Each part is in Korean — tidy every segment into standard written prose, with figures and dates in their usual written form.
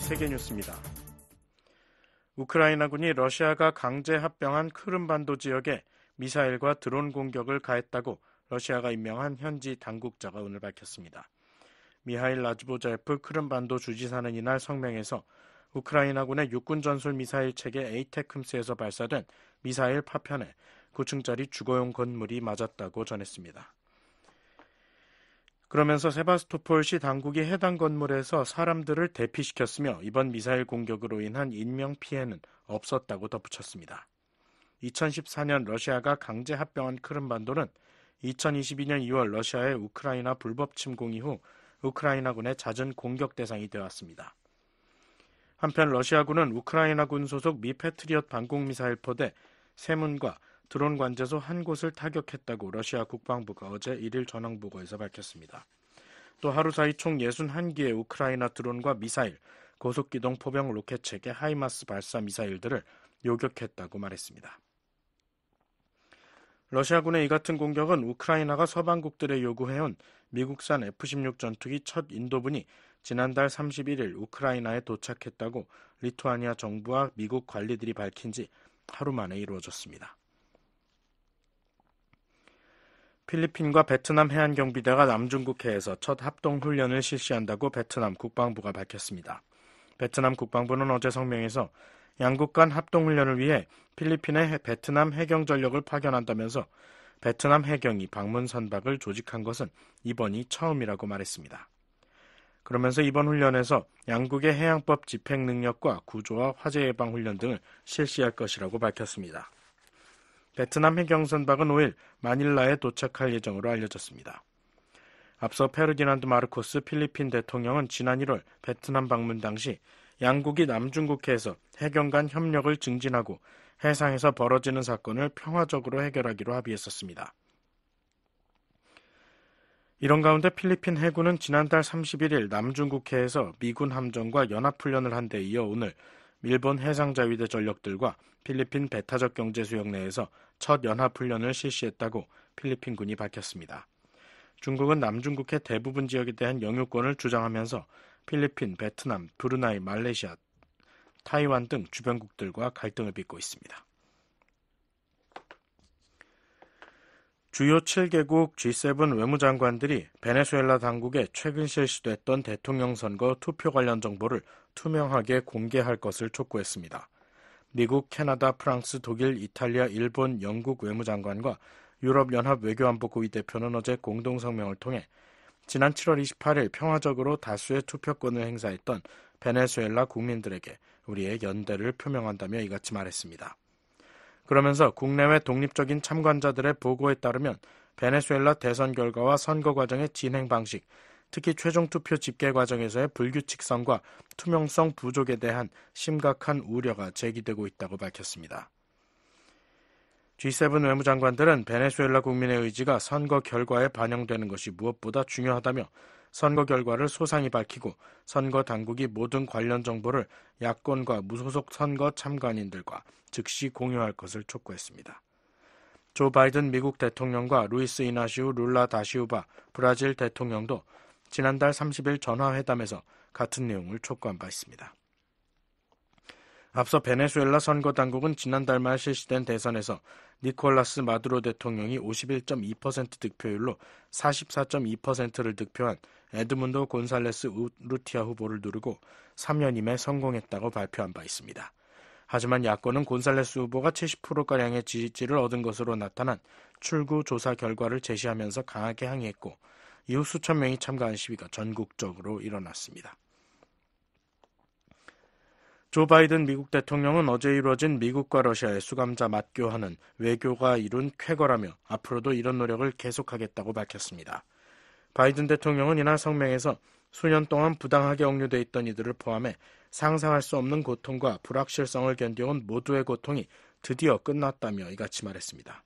세계뉴스입니다. 우크라이나군이 러시아가 강제 합병한 크림반도 지역에 미사일과 드론 공격을 가했다고 러시아가 임명한 현지 당국자가 오늘 밝혔습니다. 미하일 라즈보자예프 크림반도 주지사는 이날 성명에서 우크라이나군의 육군 전술 미사일 체계 에이테크스에서 발사된 미사일 파편에 9층짜리 주거용 건물이 맞았다고 전했습니다. 그러면서 세바스토폴시 당국이 해당 건물에서 사람들을 대피시켰으며 이번 미사일 공격으로 인한 인명피해는 없었다고 덧붙였습니다. 2014년 러시아가 강제 합병한 크림반도는 2022년 2월 러시아의 우크라이나 불법 침공 이후 우크라이나군의 잦은 공격 대상이 되었습니다. 한편 러시아군은 우크라이나군 소속 미 패트리엇 방공미사일 포대 3문과 드론 관제소 한 곳을 타격했다고 러시아 국방부가 어제 1일 전황보고에서 밝혔습니다. 또 하루 사이 총 61기의 우크라이나 드론과 미사일, 고속기동 포병 로켓 체계 하이마스 발사 미사일들을 요격했다고 말했습니다. 러시아군의 이 같은 공격은 우크라이나가 서방국들에 요구해온 미국산 F-16 전투기 첫 인도분이 지난달 31일 우크라이나에 도착했다고 리투아니아 정부와 미국 관리들이 밝힌 지 하루 만에 이루어졌습니다. 필리핀과 베트남 해안경비대가 남중국해에서 첫 합동훈련을 실시한다고 베트남 국방부가 밝혔습니다. 베트남 국방부는 어제 성명에서 양국 간 합동훈련을 위해 필리핀에 베트남 해경전력을 파견한다면서 베트남 해경이 방문 선박을 조직한 것은 이번이 처음이라고 말했습니다. 그러면서 이번 훈련에서 양국의 해양법 집행 능력과 구조와 화재 예방 훈련 등을 실시할 것이라고 밝혔습니다. 베트남 해경선박은 5일 마닐라에 도착할 예정으로 알려졌습니다. 앞서 페르디난드 마르코스 필리핀 대통령은 지난 1월 베트남 방문 당시 양국이 남중국해에서 해경 간 협력을 증진하고 해상에서 벌어지는 사건을 평화적으로 해결하기로 합의했었습니다. 이런 가운데 필리핀 해군은 지난달 31일 남중국해에서 미군 함정과 연합훈련을 한 데 이어 오늘 일본 해상자위대 전력들과 필리핀 배타적 경제수역 내에서 첫 연합훈련을 실시했다고 필리핀군이 밝혔습니다. 중국은 남중국해 대부분 지역에 대한 영유권을 주장하면서 필리핀, 베트남, 브루나이, 말레이시아, 타이완 등 주변국들과 갈등을 빚고 있습니다. 주요 7개국 G7 외무장관들이 베네수엘라 당국에 최근 실시됐던 대통령 선거 투표 관련 정보를 투명하게 공개할 것을 촉구했습니다. 미국, 캐나다, 프랑스, 독일, 이탈리아, 일본, 영국 외무장관과 유럽연합 외교안보고위 대표는 어제 공동성명을 통해 지난 7월 28일 평화적으로 다수의 투표권을 행사했던 베네수엘라 국민들에게 우리의 연대를 표명한다며 이같이 말했습니다. 그러면서 국내외 독립적인 참관자들의 보고에 따르면 베네수엘라 대선 결과와 선거 과정의 진행 방식, 특히 최종 투표 집계 과정에서의 불규칙성과 투명성 부족에 대한 심각한 우려가 제기되고 있다고 밝혔습니다. G7 외무장관들은 베네수엘라 국민의 의지가 선거 결과에 반영되는 것이 무엇보다 중요하다며 선거 결과를 소상히 밝히고 선거 당국이 모든 관련 정보를 야권과 무소속 선거 참관인들과 즉시 공유할 것을 촉구했습니다. 조 바이든 미국 대통령과 루이스 이나시우 룰라 다시우바 브라질 대통령도 지난달 30일 전화회담에서 같은 내용을 촉구한 바 있습니다. 앞서 베네수엘라 선거당국은 지난달 말 실시된 대선에서 니콜라스 마두로 대통령이 51.2% 득표율로 44.2%를 득표한 에드문도 곤살레스 우르티아 후보를 누르고 3연임에 성공했다고 발표한 바 있습니다. 하지만 야권은 곤살레스 후보가 70%가량의 지지를 얻은 것으로 나타난 출구 조사 결과를 제시하면서 강하게 항의했고 이후 수천 명이 참가한 시위가 전국적으로 일어났습니다. 조 바이든 미국 대통령은 어제 이루어진 미국과 러시아의 수감자 맞교하는 외교가 이룬 쾌거라며 앞으로도 이런 노력을 계속하겠다고 밝혔습니다. 바이든 대통령은 이날 성명에서 수년 동안 부당하게 억류돼 있던 이들을 포함해 상상할 수 없는 고통과 불확실성을 견뎌온 모두의 고통이 드디어 끝났다며 이같이 말했습니다.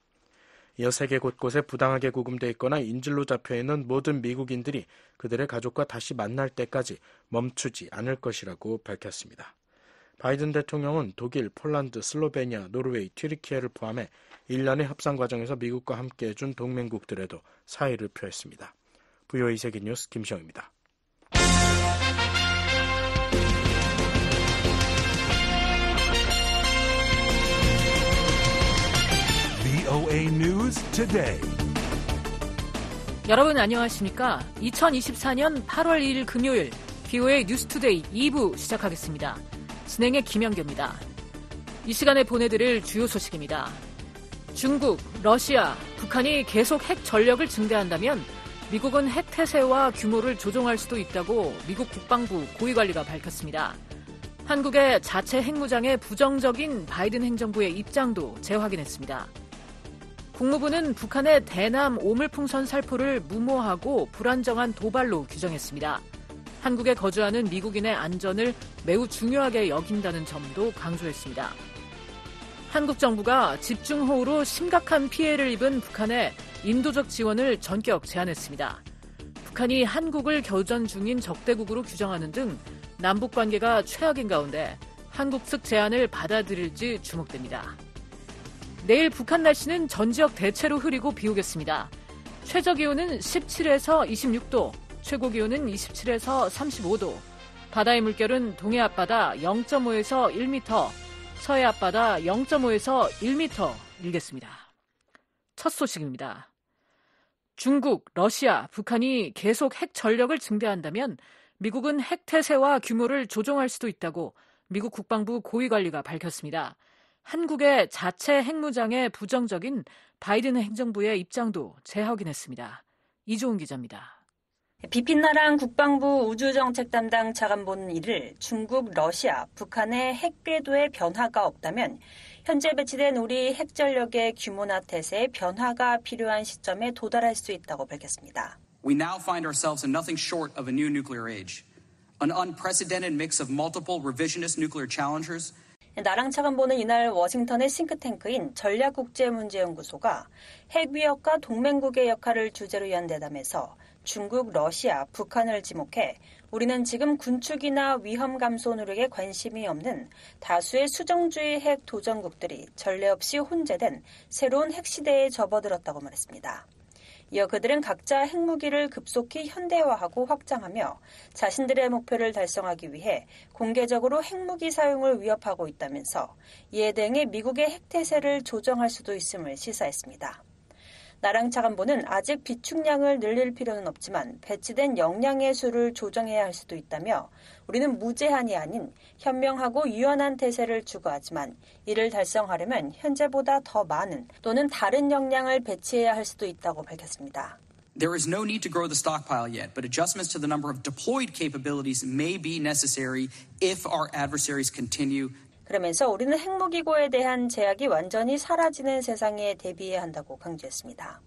이어 세계 곳곳에 부당하게 구금돼 있거나 인질로 잡혀있는 모든 미국인들이 그들의 가족과 다시 만날 때까지 멈추지 않을 것이라고 밝혔습니다. 바이든 대통령은 독일, 폴란드, 슬로베니아, 노르웨이, 튀르키예를 포함해 일련의 협상 과정에서 미국과 함께해준 동맹국들에도 사의를 표했습니다. VOA 세계뉴스 김시영입니다. VOA News Today. 여러분 안녕하십니까? 2024년 8월 2일 금요일 VOA 뉴스투데이 2부 시작하겠습니다. 진행의 김영규입니다. 이 시간에 보내드릴 주요 소식입니다. 중국, 러시아, 북한이 계속 핵 전력을 증대한다면 미국은 핵 태세와 규모를 조종할 수도 있다고 미국 국방부 고위관리가 밝혔습니다. 한국의 자체 핵무장에 부정적인 바이든 행정부의 입장도 재확인했습니다. 국무부는 북한의 대남 오물풍선 살포를 무모하고 불안정한 도발로 규정했습니다. 한국에 거주하는 미국인의 안전을 매우 중요하게 여긴다는 점도 강조했습니다. 한국 정부가 집중호우로 심각한 피해를 입은 북한의 인도적 지원을 전격 제한했습니다. 북한이 한국을 교전 중인 적대국으로 규정하는 등 남북 관계가 최악인 가운데 한국 측 제안을 받아들일지 주목됩니다. 내일 북한 날씨는 전 지역 대체로 흐리고 비 오겠습니다. 최저기온은 17에서 26도, 최고기온은 27에서 35도, 바다의 물결은 동해 앞바다 0.5에서 1m, 서해 앞바다 0.5에서 1m 일겠습니다. 첫 소식입니다. 중국, 러시아, 북한이 계속 핵 전력을 증대한다면 미국은 핵 태세와 규모를 조종할 수도 있다고 미국 국방부 고위관리가 밝혔습니다. 한국의 자체 핵무장에 부정적인 바이든 행정부의 입장도 재확인했습니다. 이종훈 기자입니다. 비핀나랑 국방부 우주정책 담당 차관보는 이를 중국, 러시아, 북한의 핵 궤도에 변화가 없다면 현재 배치된 우리 핵전력의 규모나 태세에 변화가 필요한 시점에 도달할 수 있다고 밝혔습니다. We now find ourselves in nothing short of a new nuclear age, an unprecedented mix of multiple revisionist nuclear challengers. 나랑 차관보는 이날 워싱턴의 싱크탱크인 전략국제문제연구소가 핵위협과 동맹국의 역할을 주제로 연대담에서 중국, 러시아, 북한을 지목해 우리는 지금 군축이나 위험 감소 노력에 관심이 없는 다수의 수정주의 핵 도전국들이 전례 없이 혼재된 새로운 핵시대에 접어들었다고 말했습니다. 이어 그들은 각자 핵무기를 급속히 현대화하고 확장하며 자신들의 목표를 달성하기 위해 공개적으로 핵무기 사용을 위협하고 있다면서 이에 대응해 미국의 핵태세를 조정할 수도 있음을 시사했습니다. 나랑 차관보는 아직 비축량을 늘릴 필요는 없지만 배치된 역량의 수를 조정해야 할 수도 있다며 우리는 무제한이 아닌 현명하고 유연한 태세를 추구하지만 이를 달성하려면 현재보다 더 많은 또는 다른 역량을 배치해야 할 수도 있다고 밝혔습니다. There is no need to grow the stockpile yet, but adjustments to the number of deployed capabilities may be necessary if our adversaries continue. 그러면서 우리는 핵무기고에 대한 제약이 완전히 사라지는 세상에 대비해야 한다고 강조했습니다.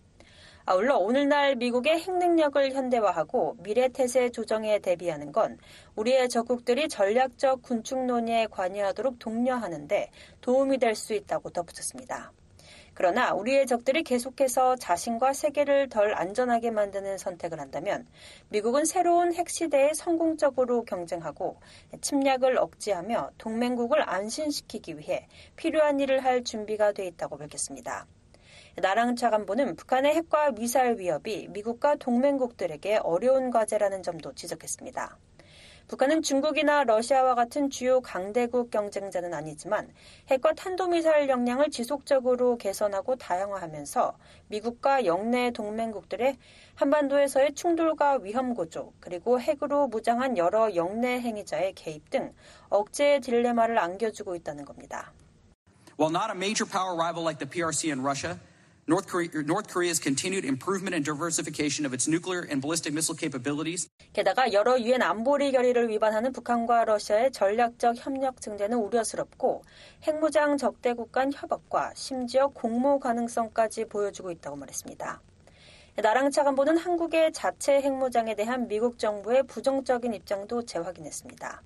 아울러 오늘날 미국의 핵능력을 현대화하고 미래태세 조정에 대비하는 건 우리의 적국들이 전략적 군축 논의에 관여하도록 독려하는 데 도움이 될 수 있다고 덧붙였습니다. 그러나 우리의 적들이 계속해서 자신과 세계를 덜 안전하게 만드는 선택을 한다면 미국은 새로운 핵시대에 성공적으로 경쟁하고 침략을 억제하며 동맹국을 안심시키기 위해 필요한 일을 할 준비가 돼 있다고 밝혔습니다. 나랑 차관보는 북한의 핵과 미사일 위협이 미국과 동맹국들에게 어려운 과제라는 점도 지적했습니다. 북한은 중국이나 러시아와 같은 주요 강대국 경쟁자는 아니지만 핵과 탄도미사일 역량을 지속적으로 개선하고 다양화하면서 미국과 영내 동맹국들의 한반도에서의 충돌과 위험 고조, 그리고 핵으로 무장한 여러 영내 행위자의 개입 등 억제의 딜레마를 안겨주고 있다는 겁니다. While not a major power rival like the PRC and Russia, North Korea's continued improvement and diversification of its nuclear and ballistic missile capabilities. 게다가 여러 유엔 안보리 결의를 위반하는 북한과 러시아의 전략적 협력 증대는 우려스럽고 핵무장 적대국 간 협업과 심지어 공모 가능성까지 보여주고 있다고 말했습니다. 나랑 차관보는 한국의 자체 핵무장에 대한 미국 정부의 부정적인 입장도 재확인했습니다.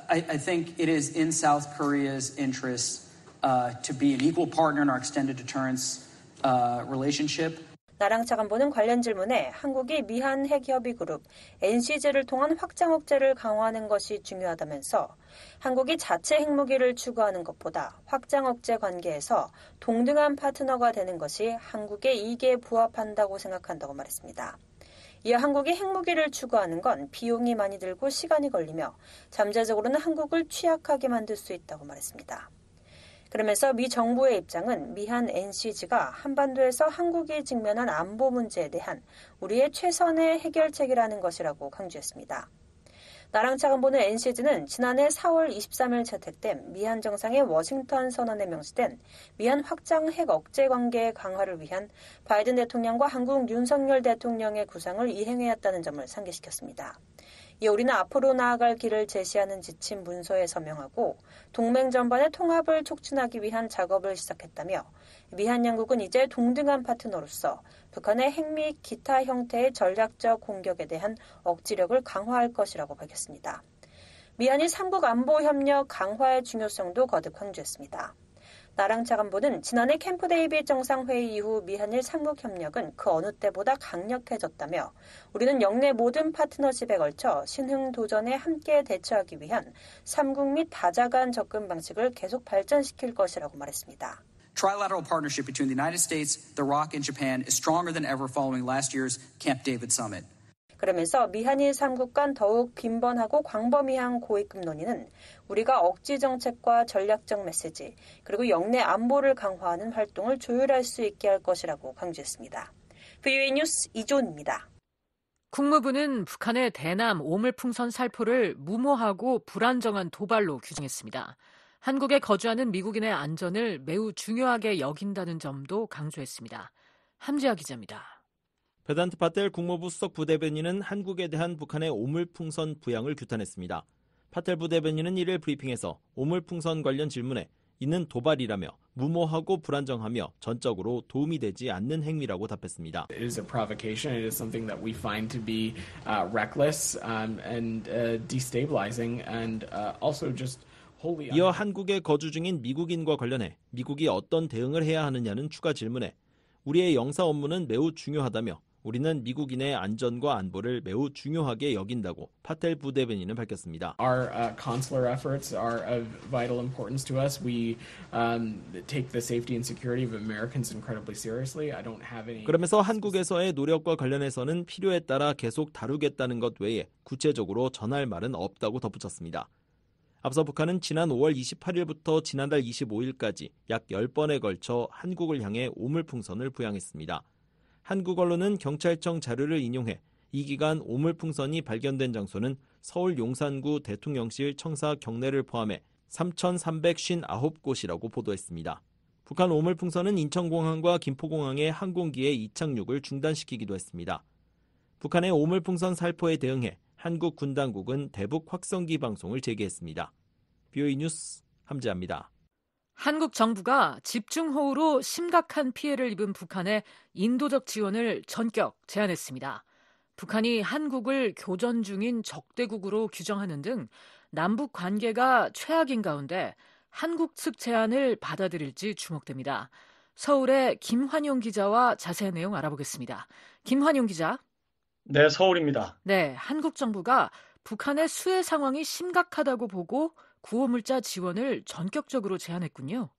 I think it is in South Korea's interest to be an equal partner in our extended deterrence relationship. 나랑 차관보는 관련 질문에 한국이 미한 핵협의그룹 NCJ를 통한 확장 억제를 강화하는 것이 중요하다면서 한국이 자체 핵무기를 추구하는 것보다 확장 억제 관계에서 동등한 파트너가 되는 것이 한국의 이익에 부합한다고 생각한다고 말했습니다. 이어 한국이 핵무기를 추구하는 건 비용이 많이 들고 시간이 걸리며 잠재적으로는 한국을 취약하게 만들 수 있다고 말했습니다. 그러면서 미 정부의 입장은 미한 NCG가 한반도에서 한국이 직면한 안보 문제에 대한 우리의 최선의 해결책이라는 것이라고 강조했습니다. 나랑차관보는 NCG는 지난해 4월 23일 채택된 미한 정상의 워싱턴 선언에 명시된 미한 확장 핵 억제 관계 강화를 위한 바이든 대통령과 한국 윤석열 대통령의 구상을 이행해왔다는 점을 상기시켰습니다. 이에 우리는 앞으로 나아갈 길을 제시하는 지침 문서에 서명하고 동맹 전반의 통합을 촉진하기 위한 작업을 시작했다며 미한 양국은 이제 동등한 파트너로서 북한의 핵 및 기타 형태의 전략적 공격에 대한 억지력을 강화할 것이라고 밝혔습니다. 미한이 삼국 안보 협력 강화의 중요성도 거듭 강조했습니다. 나랑 차관보는 지난해 캠프 데이빗 정상회의 이후 미한일 삼국 협력은 그 어느 때보다 강력해졌다며 우리는 영내 모든 파트너십에 걸쳐 신흥 도전에 함께 대처하기 위한 삼국 및 다자 간 접근 방식을 계속 발전시킬 것이라고 말했습니다. Trilateral partnership between the United States, the ROC, and Japan is stronger than ever following last year's Camp David summit. 그러면서 미한일 3국 간 더욱 빈번하고 광범위한 고위급 논의는 우리가 억지 정책과 전략적 메시지 그리고 영내 안보를 강화하는 활동을 조율할 수 있게 할 것이라고 강조했습니다. VOA 뉴스 이존입니다. 국무부는 북한의 대남 오물풍선 살포를 무모하고 불안정한 도발로 규정했습니다. 한국에 거주하는 미국인의 안전을 매우 중요하게 여긴다는 점도 강조했습니다. 함지아 기자입니다. 베단트 파텔 국무부 수석 부대변인은 한국에 대한 북한의 오물풍선 부양을 규탄했습니다. 파텔 부대변인은 1일 브리핑에서 오물풍선 관련 질문에 이는 도발이라며 무모하고 불안정하며 전적으로 도움이 되지 않는 행위라고 답했습니다. It is a provocation. It is something that we find to be reckless and destabilizing and also just 이어 한국에 거주 중인 미국인과 관련해 미국이 어떤 대응을 해야 하느냐는 추가 질문에 우리의 영사 업무는 매우 중요하다며 우리는 미국인의 안전과 안보를 매우 중요하게 여긴다고 파텔 부대변인은 밝혔습니다. Our consular efforts are of vital importance to us. We take the safety and security of Americans incredibly seriously. I don't have any. 그러면서 한국에서의 노력과 관련해서는 필요에 따라 계속 다루겠다는 것 외에 구체적으로 전할 말은 없다고 덧붙였습니다. 앞서 북한은 지난 5월 28일부터 지난달 25일까지 약 10번에 걸쳐 한국을 향해 오물풍선을 부양했습니다. 한국 언론은 경찰청 자료를 인용해 이 기간 오물풍선이 발견된 장소는 서울 용산구 대통령실 청사 경내를 포함해 3,359곳이라고 보도했습니다. 북한 오물풍선은 인천공항과 김포공항의 항공기의 이착륙을 중단시키기도 했습니다. 북한의 오물풍선 살포에 대응해 한국 군 당국은 대북 확성기 방송을 재개했습니다. VOA 뉴스 함지아입니다. 한국 정부가 집중호우로 심각한 피해를 입은 북한의 인도적 지원을 전격 제한했습니다. 북한이 한국을 교전 중인 적대국으로 규정하는 등 남북 관계가 최악인 가운데 한국 측 제안을 받아들일지 주목됩니다. 서울의 김환용 기자와 자세한 내용 알아보겠습니다. 김환용 기자. 네, 서울입니다. 네, 한국 정부가 북한의 수해 상황이 심각하다고 보고 구호물자 지원을 전격적으로 제한했군요.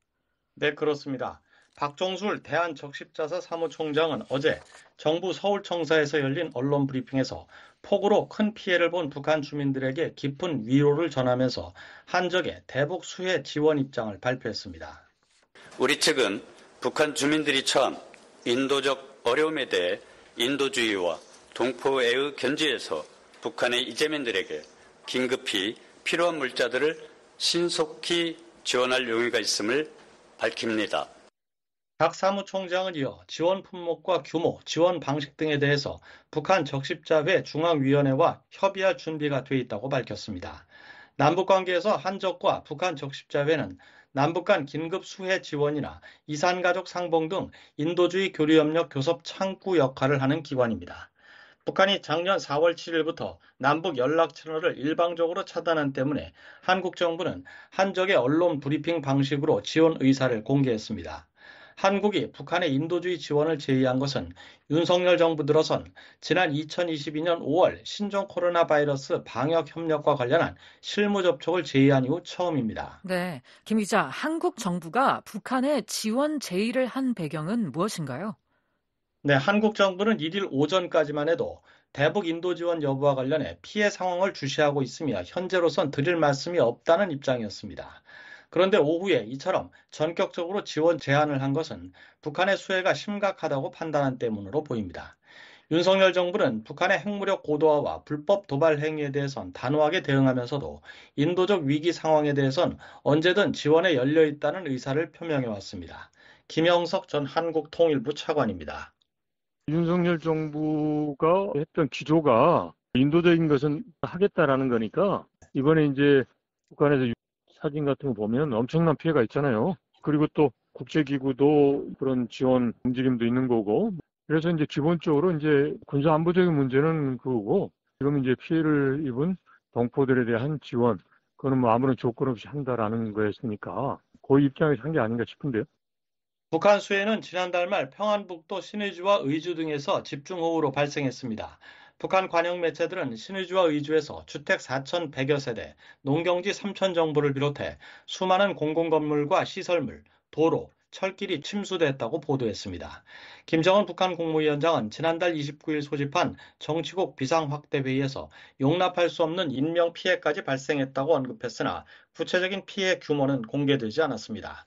네, 그렇습니다. 박종술 대한적십자사 사무총장은 어제 정부 서울청사에서 열린 언론 브리핑에서 폭우로 큰 피해를 본 북한 주민들에게 깊은 위로를 전하면서 한적의 대북 수해 지원 입장을 발표했습니다. 우리 측은 북한 주민들이 처한 인도적 어려움에 대해 인도주의와 동포애의 견지에서 북한의 이재민들에게 긴급히 필요한 물자들을 신속히 지원할 용의가 있음을 밝힙니다. 박 사무총장은 이어 지원 품목과 규모, 지원 방식 등에 대해서 북한 적십자회 중앙위원회와 협의할 준비가 돼 있다고 밝혔습니다. 남북관계에서 한적과 북한 적십자회는 남북 간 긴급 수해 지원이나 이산가족 상봉 등 인도주의 교류협력 교섭 창구 역할을 하는 기관입니다. 북한이 작년 4월 7일부터 남북 연락 채널을 일방적으로 차단한 때문에 한국 정부는 한적의 언론 브리핑 방식으로 지원 의사를 공개했습니다. 한국이 북한의 인도주의 지원을 제의한 것은 윤석열 정부 들어선 지난 2022년 5월 신종 코로나 바이러스 방역 협력과 관련한 실무 접촉을 제의한 이후 처음입니다. 네, 김 기자, 한국 정부가 북한에 지원 제의를 한 배경은 무엇인가요? 네, 한국 정부는 1일 오전까지만 해도 대북 인도 지원 여부와 관련해 피해 상황을 주시하고 있으며 현재로선 드릴 말씀이 없다는 입장이었습니다. 그런데 오후에 이처럼 전격적으로 지원 제한을 한 것은 북한의 수해가 심각하다고 판단한 때문으로 보입니다. 윤석열 정부는 북한의 핵무력 고도화와 불법 도발 행위에 대해선 단호하게 대응하면서도 인도적 위기 상황에 대해선 언제든 지원에 열려 있다는 의사를 표명해 왔습니다. 김영석 전 한국통일부 차관입니다. 윤석열 정부가 했던 기조가 인도적인 것은 하겠다라는 거니까 이번에 이제 북한에서 사진 같은 거 보면 엄청난 피해가 있잖아요. 그리고 또 국제기구도 그런 지원 움직임도 있는 거고. 그래서 이제 기본적으로 이제 군사안보적인 문제는 그거고 지금 이제 피해를 입은 동포들에 대한 지원, 그거는 뭐 아무런 조건 없이 한다라는 거였으니까 그 입장에서 한 게 아닌가 싶은데요. 북한 수해는 지난달 말 평안북도 신의주와 의주 등에서 집중호우로 발생했습니다. 북한 관영 매체들은 신의주와 의주에서 주택 4,100여 세대, 농경지 3천 정보를 비롯해 수많은 공공건물과 시설물, 도로, 철길이 침수됐다고 보도했습니다. 김정은 북한 국무위원장은 지난달 29일 소집한 정치국 비상확대회의에서 용납할 수 없는 인명피해까지 발생했다고 언급했으나 구체적인 피해 규모는 공개되지 않았습니다.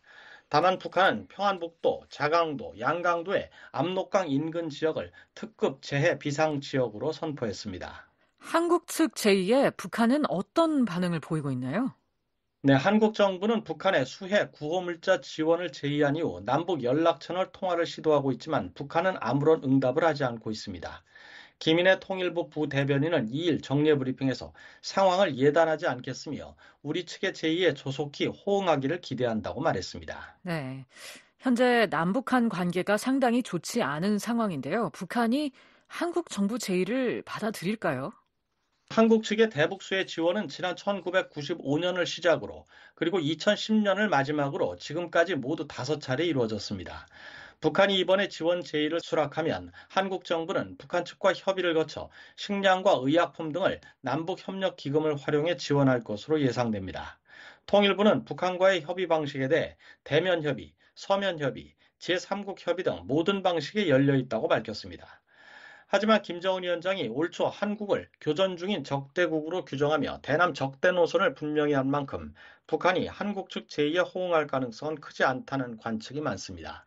다만 북한은 평안북도, 자강도, 양강도의 압록강 인근 지역을 특급 재해 비상 지역으로 선포했습니다. 한국 측 제의에 북한은 어떤 반응을 보이고 있나요? 네, 한국 정부는 북한의 수해 구호물자 지원을 제의한 이후 남북 연락처널 통화를 시도하고 있지만 북한은 아무런 응답을 하지 않고 있습니다. 김인혜 통일부 부대변인은 2일 정례브리핑에서 상황을 예단하지 않겠으며 우리 측의 제의에 조속히 호응하기를 기대한다고 말했습니다. 네, 현재 남북한 관계가 상당히 좋지 않은 상황인데요. 북한이 한국 정부 제의를 받아들일까요? 한국 측의 대북 수해 지원은 지난 1995년을 시작으로 그리고 2010년을 마지막으로 지금까지 모두 5차례 이루어졌습니다. 북한이 이번에 지원 제의를 수락하면 한국 정부는 북한 측과 협의를 거쳐 식량과 의약품 등을 남북협력기금을 활용해 지원할 것으로 예상됩니다. 통일부는 북한과의 협의 방식에 대해 대면협의, 서면협의, 제3국 협의 등 모든 방식에 열려 있다고 밝혔습니다. 하지만 김정은 위원장이 올 초 한국을 교전 중인 적대국으로 규정하며 대남 적대 노선을 분명히 한 만큼 북한이 한국 측 제의에 호응할 가능성은 크지 않다는 관측이 많습니다.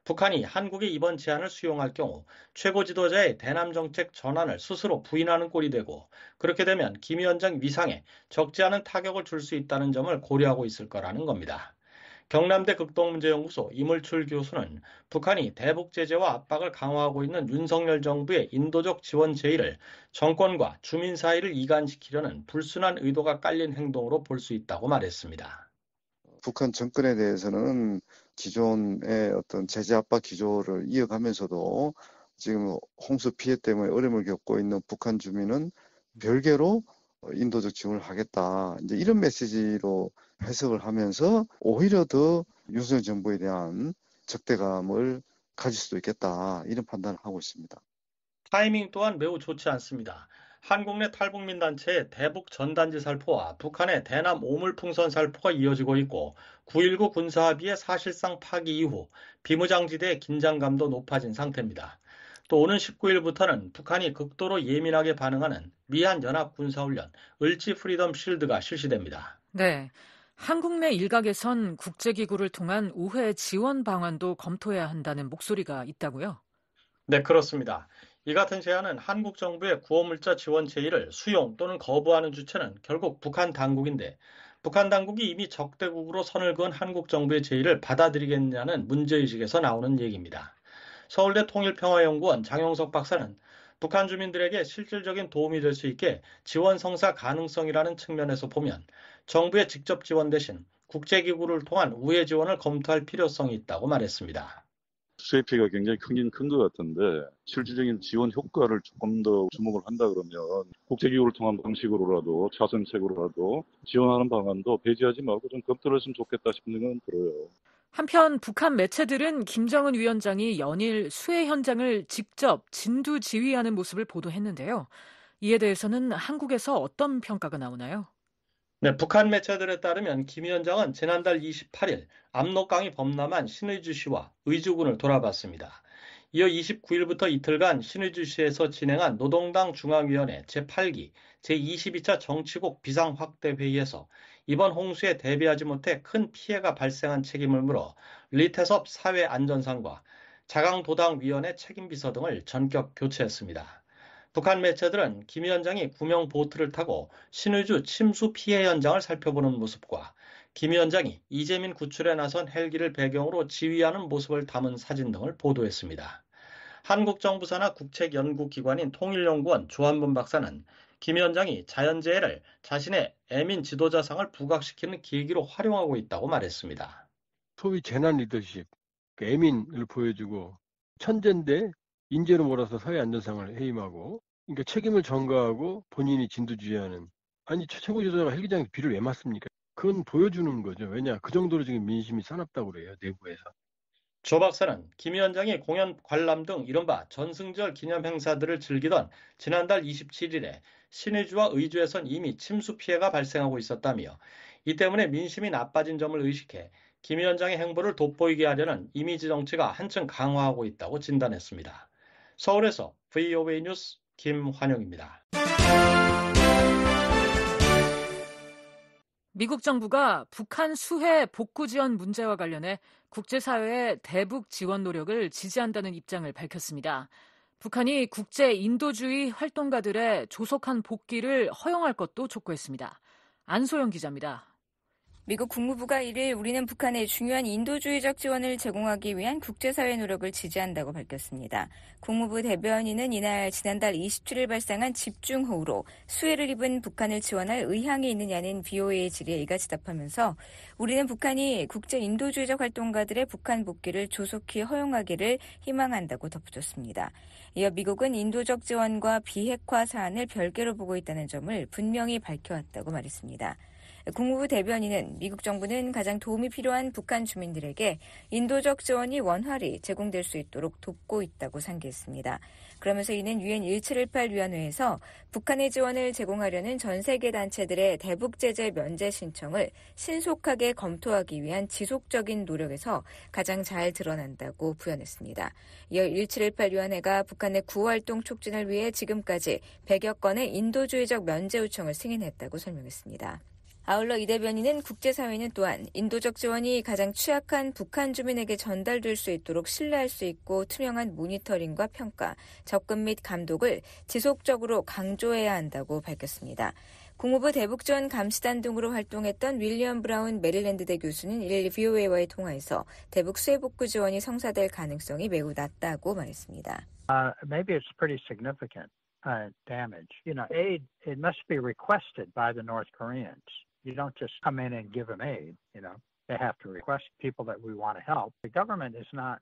북한이 한국의 이번 제안을 수용할 경우 최고 지도자의 대남 정책 전환을 스스로 부인하는 꼴이 되고 그렇게 되면 김 위원장 위상에 적지 않은 타격을 줄 수 있다는 점을 고려하고 있을 거라는 겁니다. 경남대 극동문제연구소 이물출 교수는 북한이 대북 제재와 압박을 강화하고 있는 윤석열 정부의 인도적 지원 제의를 정권과 주민 사이를 이간시키려는 불순한 의도가 깔린 행동으로 볼 수 있다고 말했습니다. 북한 정권에 대해서는 기존의 어떤 제재 압박 기조를 이어가면서도 지금 홍수 피해 때문에 어려움을 겪고 있는 북한 주민은 별개로 인도적 지원을 하겠다. 이제 이런 메시지로 해석을 하면서 오히려 더 윤석열 정부에 대한 적대감을 가질 수도 있겠다. 이런 판단을 하고 있습니다. 타이밍 또한 매우 좋지 않습니다. 한국 내 탈북민 단체의 대북 전단지 살포와 북한의 대남 오물풍선 살포가 이어지고 있고 9.19 군사합의의 사실상 파기 이후 비무장지대의 긴장감도 높아진 상태입니다. 또 오는 19일부터는 북한이 극도로 예민하게 반응하는 미한 연합 군사훈련 을지 프리덤 실드가 실시됩니다. 네, 한국 내 일각에선 국제기구를 통한 우회 지원 방안도 검토해야 한다는 목소리가 있다고요? 네, 그렇습니다. 이 같은 제안은 한국 정부의 구호물자 지원 제의를 수용 또는 거부하는 주체는 결국 북한 당국인데 북한 당국이 이미 적대국으로 선을 그은 한국 정부의 제의를 받아들이겠냐는 문제의식에서 나오는 얘기입니다. 서울대 통일평화연구원 장용석 박사는 북한 주민들에게 실질적인 도움이 될 수 있게 지원 성사 가능성이라는 측면에서 보면 정부의 직접 지원 대신 국제기구를 통한 우회 지원을 검토할 필요성이 있다고 말했습니다. 수해 피해가 굉장히 크긴 큰 것 같은데 실질적인 지원 효과를 조금 더 주목을 한다 그러면 국제기구를 통한 방식으로라도 차선책으로라도 지원하는 방안도 배제하지 말고 좀 검토를 했으면 좋겠다 싶은 생각은 들어요. 한편 북한 매체들은 김정은 위원장이 연일 수해 현장을 직접 진두지휘하는 모습을 보도했는데요. 이에 대해서는 한국에서 어떤 평가가 나오나요? 네, 북한 매체들에 따르면 김 위원장은 지난달 28일 압록강이 범람한 신의주시와 의주군을 돌아봤습니다. 이어 29일부터 이틀간 신의주시에서 진행한 노동당 중앙위원회 제8기 제22차 정치국 비상확대회의에서 이번 홍수에 대비하지 못해 큰 피해가 발생한 책임을 물어 리태섭 사회안전상과 자강도당위원회 책임비서 등을 전격 교체했습니다. 북한 매체들은 김 위원장이 구명 보트를 타고 신의주 침수 피해 현장을 살펴보는 모습과 김 위원장이 이재민 구출에 나선 헬기를 배경으로 지휘하는 모습을 담은 사진 등을 보도했습니다. 한국 정부 산하 국책연구기관인 통일연구원 조한분 박사는 김 위원장이 자연재해를 자신의 애민 지도자상을 부각시키는 계기로 활용하고 있다고 말했습니다. 소위 재난 리더십, 애민을 보여주고 천재인데 인재로 몰아서 사회안전상을 해임하고 그러니까 책임을 전가하고 본인이 진두지휘하는 아니 최고 지도자가 헬기장에서 비를 왜 맞습니까? 그건 보여주는 거죠. 왜냐 그 정도로 지금 민심이 사납다고 그래요. 내부에서. 조 박사는 김 위원장이 공연 관람 등 이른바 전승절 기념 행사들을 즐기던 지난달 27일에 신의주와 의주에선 이미 침수 피해가 발생하고 있었다며 이 때문에 민심이 나빠진 점을 의식해 김 위원장의 행보를 돋보이게 하려는 이미지 정치가 한층 강화하고 있다고 진단했습니다. 서울에서 VOA 뉴스 김환영입니다. 미국 정부가 북한 수해 복구 지원 문제와 관련해 국제사회의 대북 지원 노력을 지지한다는 입장을 밝혔습니다. 북한이 국제 인도주의 활동가들의 조속한 복귀를 허용할 것도 촉구했습니다. 안소영 기자입니다. 미국 국무부가 이를 우리는 북한에 중요한 인도주의적 지원을 제공하기 위한 국제사회 노력을 지지한다고 밝혔습니다. 국무부 대변인은 이날 지난달 27일 발생한 집중호우로 수해를 입은 북한을 지원할 의향이 있느냐는 VOA의 질의에 이같이 답하면서 우리는 북한이 국제 인도주의적 활동가들의 북한 복귀를 조속히 허용하기를 희망한다고 덧붙였습니다. 이어 미국은 인도적 지원과 비핵화 사안을 별개로 보고 있다는 점을 분명히 밝혀왔다고 말했습니다. 국무부 대변인은 미국 정부는 가장 도움이 필요한 북한 주민들에게 인도적 지원이 원활히 제공될 수 있도록 돕고 있다고 상기했습니다. 그러면서 이는 유엔 1718위원회에서 북한의 지원을 제공하려는 전 세계 단체들의 대북 제재 면제 신청을 신속하게 검토하기 위한 지속적인 노력에서 가장 잘 드러난다고 부연했습니다. 이어 1718위원회가 북한의 구호활동 촉진을 위해 지금까지 100여 건의 인도주의적 면제 요청을 승인했다고 설명했습니다. 아울러 이 대변인은 국제사회는 또한 인도적 지원이 가장 취약한 북한 주민에게 전달될 수 있도록 신뢰할 수 있고 투명한 모니터링과 평가, 접근 및 감독을 지속적으로 강조해야 한다고 밝혔습니다. 국무부 대북지원 감시단 등으로 활동했던 윌리엄 브라운 메릴랜드대 교수는 이를 VOA와의 통화에서 대북 수해복구 지원이 성사될 가능성이 매우 낮다고 말했습니다. Maybe it's pretty significant damage. Aid, it must be requested by the North Koreans. You don't just come in and give them aid, They have to request people that we want to help. The government is not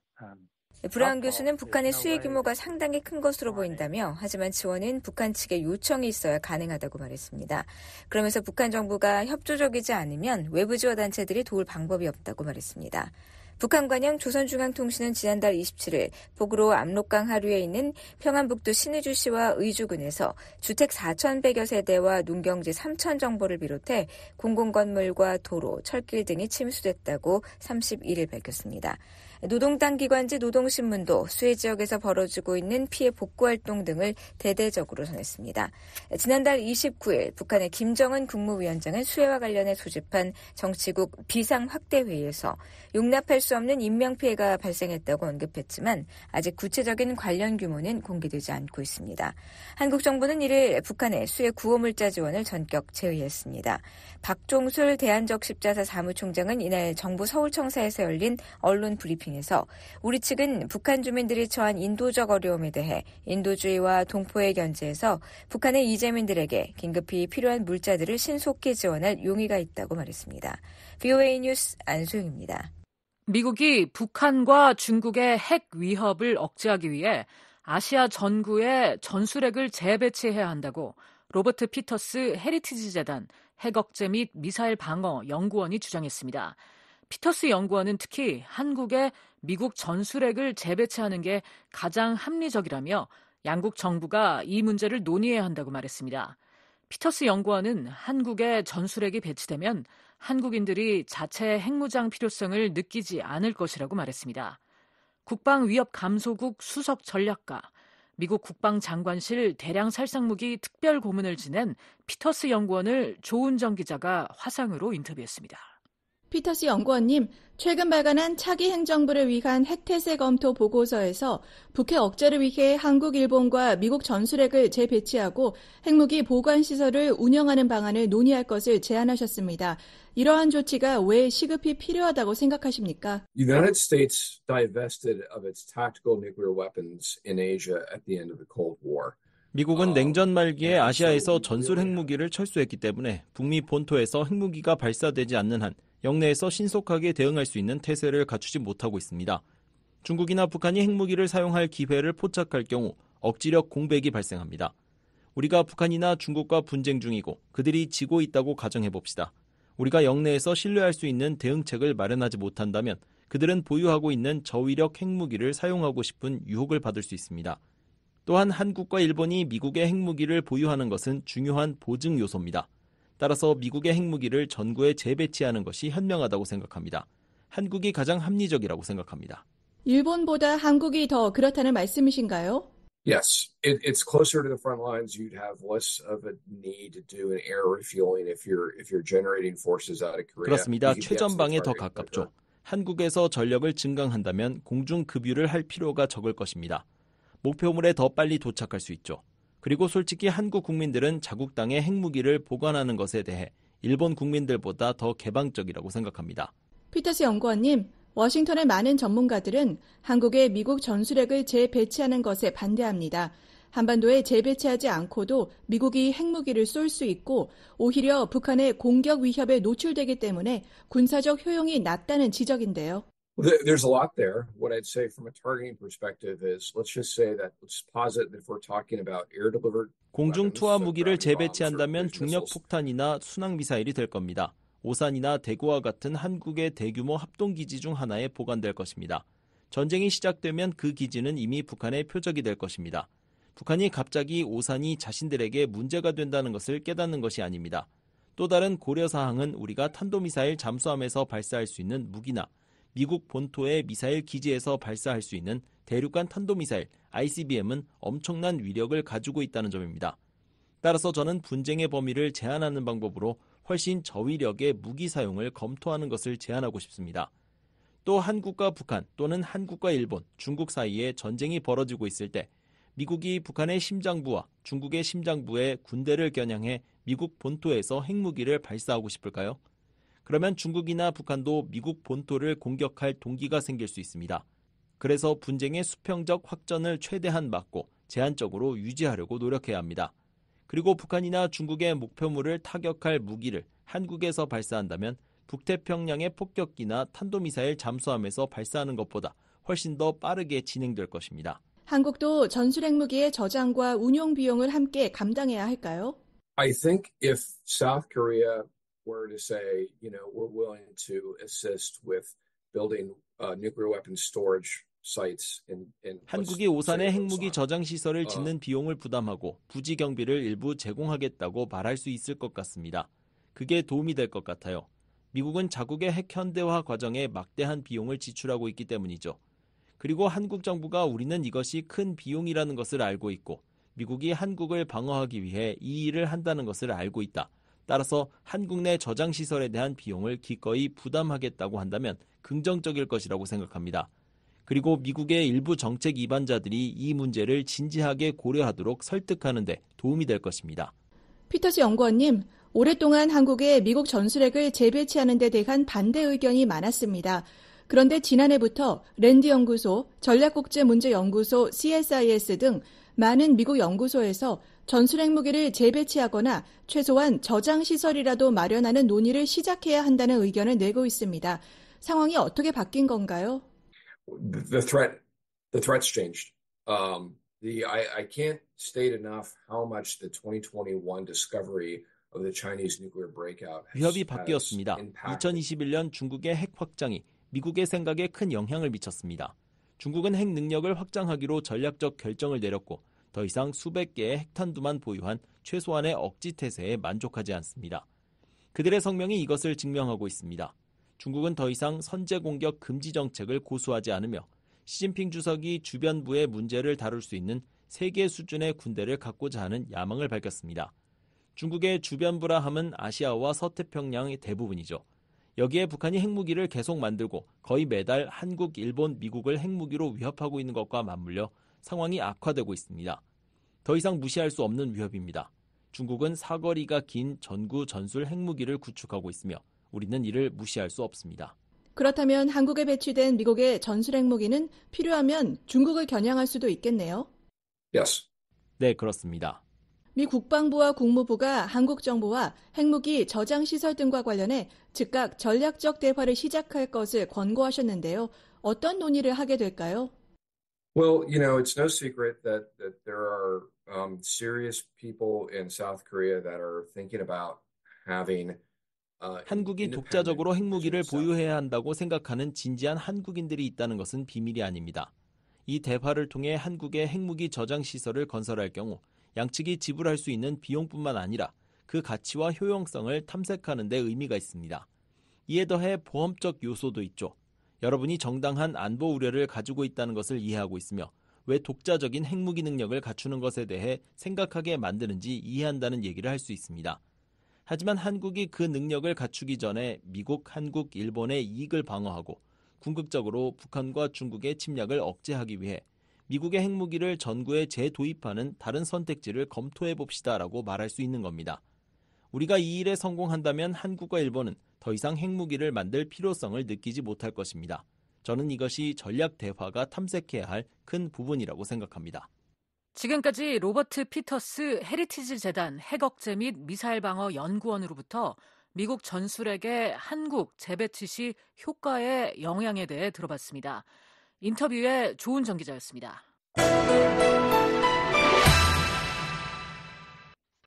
브라운 교수는 북한의 수해 규모가 상당히 큰 것으로 보인다며 하지만 지원은 북한 측의 요청이 있어야 가능하다고 말했습니다. 그러면서 북한 정부가 협조적이지 않으면 외부 지원 단체들이 도울 방법이 없다고 말했습니다. 북한 관영 조선중앙통신은 지난달 27일 북으로 압록강 하류에 있는 평안북도 신의주시와 의주군에서 주택 4,100여 세대와 농경지 3,000 정보를 비롯해 공공건물과 도로, 철길 등이 침수됐다고 31일 밝혔습니다. 노동당 기관지 노동신문도 수해 지역에서 벌어지고 있는 피해 복구활동 등을 대대적으로 전했습니다. 지난달 29일 북한의 김정은 국무위원장은 수해와 관련해 소집한 정치국 비상확대회의에서 용납할 수 없는 인명피해가 발생했다고 언급했지만 아직 구체적인 관련 규모는 공개되지 않고 있습니다. 한국 정부는 이를 북한의 수해 구호물자 지원을 전격 제의했습니다. 박종술 대한적십자사 사무총장은 이날 정부 서울청사에서 열린 언론 브리핑에서 우리 측은 북한 주민들이 처한 인도적 어려움에 대해 인도주의와 동포의 견제에서 북한의 이재민들에게 긴급히 필요한 물자들을 신속히 지원할 용의가 있다고 말했습니다. VOA 뉴스 안소영입니다. 미국이 북한과 중국의 핵 위협을 억제하기 위해 아시아 전구에 전술핵을 재배치해야 한다고 로버트 피터스 헤리티지 재단 핵억제 및 미사일 방어 연구원이 주장했습니다. 피터스 연구원은 특히 한국에 미국 전술핵을 재배치하는 게 가장 합리적이라며 양국 정부가 이 문제를 논의해야 한다고 말했습니다. 피터스 연구원은 한국에 전술핵이 배치되면 한국인들이 자체 핵무장 필요성을 느끼지 않을 것이라고 말했습니다. 국방위협감소국 수석 전략가, 미국 국방장관실 대량살상무기 특별고문을 지낸 피터스 연구원을 조은정 기자가 화상으로 인터뷰했습니다. 피터스 연구원님, 최근 발간한 차기 행정부를 위한 핵태세 검토 보고서에서 북핵 억제를 위해 한국, 일본과 미국 전술핵을 재배치하고 핵무기 보관시설을 운영하는 방안을 논의할 것을 제안하셨습니다. 이러한 조치가 왜 시급히 필요하다고 생각하십니까? The United States divested of its tactical nuclear weapons in Asia at the end of the Cold War. 미국은 냉전 말기에 아시아에서 전술 핵무기를 철수했기 때문에 북미 본토에서 핵무기가 발사되지 않는 한 영내에서 신속하게 대응할 수 있는 태세를 갖추지 못하고 있습니다. 중국이나 북한이 핵무기를 사용할 기회를 포착할 경우 억지력 공백이 발생합니다. 우리가 북한이나 중국과 분쟁 중이고 그들이 지고 있다고 가정해봅시다. 우리가 영내에서 신뢰할 수 있는 대응책을 마련하지 못한다면 그들은 보유하고 있는 저위력 핵무기를 사용하고 싶은 유혹을 받을 수 있습니다. 또한 한국과 일본이 미국의 핵무기를 보유하는 것은 중요한 보증 요소입니다. 따라서 미국의 핵무기를 전구에 재배치하는 것이 현명하다고 생각합니다. 한국이 가장 합리적이라고 생각합니다. 일본보다 한국이 더 그렇다는 말씀이신가요? Yes, it's closer to the front lines. You'd have less of a need to do an air refueling if you're generating forces out of Korea. 그렇습니다. 최전방에 더 가깝죠. 한국에서 전력을 증강한다면 공중 급유를 할 필요가 적을 것입니다. 목표물에 더 빨리 도착할 수 있죠. 그리고 솔직히 한국 국민들은 자국 땅에 핵무기를 보관하는 것에 대해 일본 국민들보다 더 개방적이라고 생각합니다. 피터스 연구원님, 워싱턴의 많은 전문가들은 한국에 미국 전술핵을 재배치하는 것에 반대합니다. 한반도에 재배치하지 않고도 미국이 핵무기를 쏠 수 있고 오히려 북한의 공격 위협에 노출되기 때문에 군사적 효용이 낮다는 지적인데요. There's a lot there. What I'd say from a targeting perspective is, let's just say that, let's posit that if we're talking about air-delivered 공중 투하 무기를 재배치한다면 중력 폭탄이나 순항 미사일이 될 겁니다. 오산이나 대구와 같은 한국의 대규모 합동기지 중 하나에 보관될 것입니다. 전쟁이 시작되면 그 기지는 이미 북한의 표적이 될 것입니다. 북한이 갑자기 오산이 자신들에게 문제가 된다는 것을 깨닫는 것이 아닙니다. 또 다른 고려사항은 우리가 탄도미사일 잠수함에서 발사할 수 있는 무기나 미국 본토의 미사일 기지에서 발사할 수 있는 대륙간 탄도미사일 ICBM은 엄청난 위력을 가지고 있다는 점입니다. 따라서 저는 분쟁의 범위를 제한하는 방법으로 훨씬 저위력의 무기 사용을 검토하는 것을 제안하고 싶습니다. 또 한국과 북한 또는 한국과 일본, 중국 사이에 전쟁이 벌어지고 있을 때 미국이 북한의 심장부와 중국의 심장부에 군대를 겨냥해 미국 본토에서 핵무기를 발사하고 싶을까요? 그러면 중국이나 북한도 미국 본토를 공격할 동기가 생길 수 있습니다. 그래서 분쟁의 수평적 확전을 최대한 막고 제한적으로 유지하려고 노력해야 합니다. 그리고 북한이나 중국의 목표물을 타격할 무기를 한국에서 발사한다면 북태평양의 폭격기나 탄도미사일 잠수함에서 발사하는 것보다 훨씬 더 빠르게 진행될 것입니다. 한국도 전술핵무기의 저장과 운용 비용을 함께 감당해야 할까요? I think if South Korea were to say, we're willing to assist with building nuclear weapons storage sites in 한국이 오산에 핵무기 저장 시설을 짓는 비용을 부담하고 부지 경비를 일부 제공하겠다고 말할 수 있을 것 같습니다. 그게 도움이 될 것 같아요. 미국은 자국의 핵 현대화 과정에 막대한 비용을 지출하고 있기 때문이죠. 그리고 한국 정부가 우리는 이것이 큰 비용이라는 것을 알고 있고 미국이 한국을 방어하기 위해 이 일을 한다는 것을 알고 있다. 따라서 한국 내 저장 시설에 대한 비용을 기꺼이 부담하겠다고 한다면 긍정적일 것이라고 생각합니다. 그리고 미국의 일부 정책 이반자들이 이 문제를 진지하게 고려하도록 설득하는 데 도움이 될 것입니다. 피터스 연구원님, 오랫동안 한국에 미국 전술핵을 재배치하는 데 대한 반대 의견이 많았습니다. 그런데 지난해부터 랜드 연구소, 전략국제문제연구소 CSIS 등 많은 미국 연구소에서 전술핵 무기를 재배치하거나 최소한 저장시설이라도 마련하는 논의를 시작해야 한다는 의견을 내고 있습니다. 상황이 어떻게 바뀐 건가요? The threat's changed. I can't state enough how much the 2021 discovery of the Chinese nuclear breakout 위협이 바뀌었습니다. 2021년 중국의 핵 확장이 미국의 생각에 큰 영향을 미쳤습니다. 중국은 핵 능력을 확장하기로 전략적 결정을 내렸고 더 이상 수백 개의 핵탄두만 보유한 최소한의 억지 태세에 만족하지 않습니다. 그들의 성명이 이것을 증명하고 있습니다. 중국은 더 이상 선제 공격 금지 정책을 고수하지 않으며 시진핑 주석이 주변부의 문제를 다룰 수 있는 세계 수준의 군대를 갖고자 하는 야망을 밝혔습니다. 중국의 주변부라 함은 아시아와 서태평양의 대부분이죠. 여기에 북한이 핵무기를 계속 만들고 거의 매달 한국, 일본, 미국을 핵무기로 위협하고 있는 것과 맞물려 상황이 악화되고 있습니다. 더 이상 무시할 수 없는 위협입니다. 중국은 사거리가 긴 전구 전술 핵무기를 구축하고 있으며 우리는 이를 무시할 수 없습니다. 그렇다면 한국에 배치된 미국의 전술 핵무기는 필요하면 중국을 겨냥할 수도 있겠네요. Yes. 네, 그렇습니다. 미 국방부와 국무부가 한국 정부와 핵무기 저장 시설 등과 관련해 즉각 전략적 대화를 시작할 것을 권고하셨는데요. 어떤 논의를 하게 될까요? Well, it's no secret that there are serious people in South Korea that are thinking about having 한국이 독자적으로 핵무기를 보유해야 한다고 생각하는 진지한 한국인들이 있다는 것은 비밀이 아닙니다. 이 대화를 통해 한국의 핵무기 저장 시설을 건설할 경우 양측이 지불할 수 있는 비용뿐만 아니라 그 가치와 효용성을 탐색하는 데 의미가 있습니다. 이에 더해 보험적 요소도 있죠. 여러분이 정당한 안보 우려를 가지고 있다는 것을 이해하고 있으며 왜 독자적인 핵무기 능력을 갖추는 것에 대해 생각하게 만드는지 이해한다는 얘기를 할 수 있습니다. 하지만 한국이 그 능력을 갖추기 전에 미국, 한국, 일본의 이익을 방어하고 궁극적으로 북한과 중국의 침략을 억제하기 위해 미국의 핵무기를 전구에 재도입하는 다른 선택지를 검토해 봅시다라고 말할 수 있는 겁니다. 우리가 이 일에 성공한다면 한국과 일본은 더 이상 핵무기를 만들 필요성을 느끼지 못할 것입니다. 저는 이것이 전략 대화가 탐색해야 할 큰 부분이라고 생각합니다. 지금까지 로버트 피터스 헤리티지 재단 핵억제 및 미사일 방어 연구원으로부터 미국 전술핵의 한국 재배치 시 효과의 영향에 대해 들어봤습니다. 인터뷰의 조은정 기자였습니다.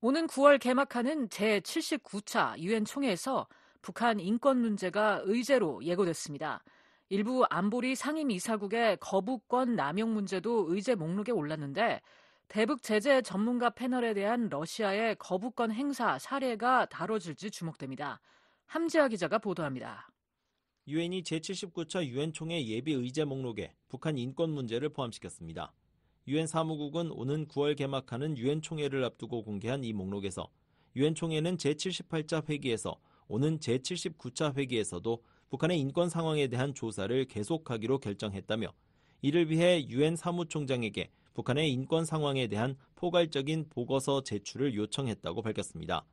오는 9월 개막하는 제79차 유엔 총회에서 북한 인권 문제가 의제로 예고됐습니다. 일부 안보리 상임이사국의 거부권 남용 문제도 의제 목록에 올랐는데 대북 제재 전문가 패널에 대한 러시아의 거부권 행사 사례가 다뤄질지 주목됩니다. 함지아 기자가 보도합니다. 유엔이 제79차 유엔 총회 예비 의제 목록에 북한 인권 문제를 포함시켰습니다. 유엔 사무국은 오는 9월 개막하는 유엔 총회를 앞두고 공개한 이 목록에서 유엔 총회는 제78차 회기에서 오는 제79차 회기에서도 북한의 인권 상황에 대한 조사를 계속하기로 결정했다며 이를 위해 유엔 사무총장에게 북한의 인권 상황에 대한 포괄적인 보고서 제출을 요청했다고 밝혔습니다.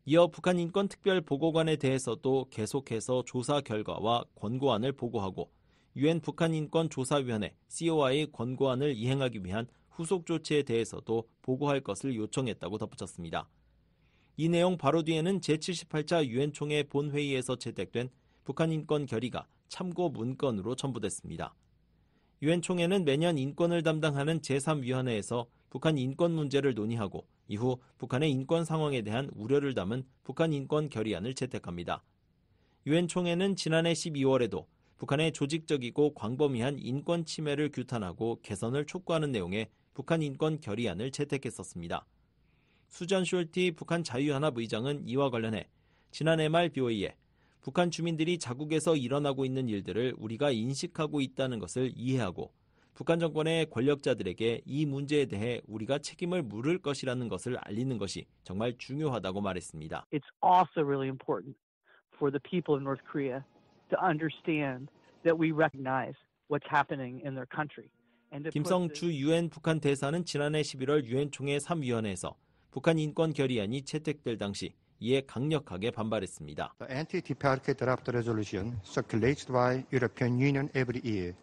이어 북한 인권 특별 보고관에 대해서도 계속해서 조사 결과와 권고안을 보고하고 유엔 북한 인권 조사위원회 COI의 권고안을 이행하기 위한 후속 조치에 대해서도 보고할 것을 요청했다고 덧붙였습니다. 이 내용 바로 뒤에는 제78차 유엔 총회 본회의에서 채택된 북한 인권 결의가 참고 문건으로 첨부됐습니다. 유엔 총회는 매년 인권을 담당하는 제3위원회에서 북한 인권 문제를 논의하고 이후 북한의 인권 상황에 대한 우려를 담은 북한 인권 결의안을 채택합니다. 유엔 총회는 지난해 12월에도 북한의 조직적이고 광범위한 인권 침해를 규탄하고 개선을 촉구하는 내용의 북한 인권 결의안을 채택했었습니다. 수전 숄티 북한 자유연합 의장은 이와 관련해 지난해 말 BOA에 북한 주민들이 자국에서 일어나고 있는 일들을 우리가 인식하고 있다는 것을 이해하고 북한 정권의 권력자들에게 이 문제에 대해 우리가 책임을 물을 것이라는 것을 알리는 것이 정말 중요하다고 말했습니다. It's also really important for the people of North Korea to understand that we recognize what's happening in their country. 김성주 유엔 북한 대사는 지난해 11월 유엔 총회 3위원회에서 북한 인권 결의안이 채택될 당시 이에 강력하게 반발했습니다. The anti-TPRK draft resolution circulated by European Union every year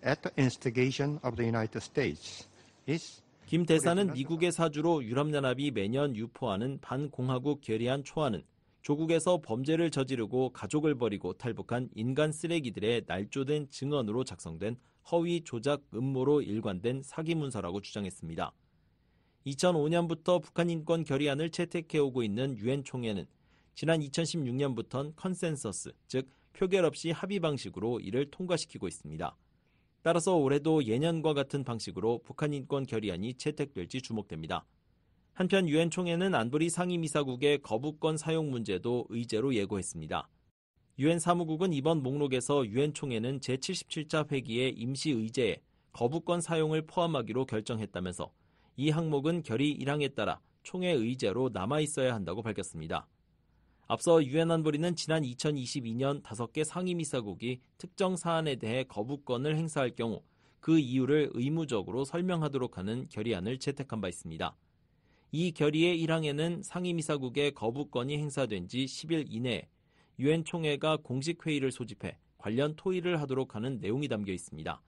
at the instigation of the United States is 김 대사는 미국의 사주로 유럽연합이 매년 유포하는 반공화국 결의안 초안은 조국에서 범죄를 저지르고 가족을 버리고 탈북한 인간 쓰레기들의 날조된 증언으로 작성된 허위 조작 음모로 일관된 사기 문서라고 주장했습니다. 2005년부터 북한 인권 결의안을 채택해오고 있는 유엔 총회는 지난 2016년부터는 컨센서스, 즉 표결 없이 합의 방식으로 이를 통과시키고 있습니다. 따라서 올해도 예년과 같은 방식으로 북한 인권 결의안이 채택될지 주목됩니다. 한편 유엔 총회는 안보리 상임이사국의 거부권 사용 문제도 의제로 예고했습니다. 유엔 사무국은 이번 목록에서 유엔 총회는 제77차 회기의 임시 의제에 거부권 사용을 포함하기로 결정했다면서 이 항목은 결의 1항에 따라 총회 의제로 남아있어야 한다고 밝혔습니다. 앞서 유엔 안보리는 지난 2022년 5개 상임이사국이 특정 사안에 대해 거부권을 행사할 경우 그 이유를 의무적으로 설명하도록 하는 결의안을 채택한 바 있습니다. 이 결의의 1항에는 상임이사국의 거부권이 행사된 지 10일 이내에 유엔 총회가 공식 회의를 소집해 관련 토의를 하도록 하는 내용이 담겨 있습니다.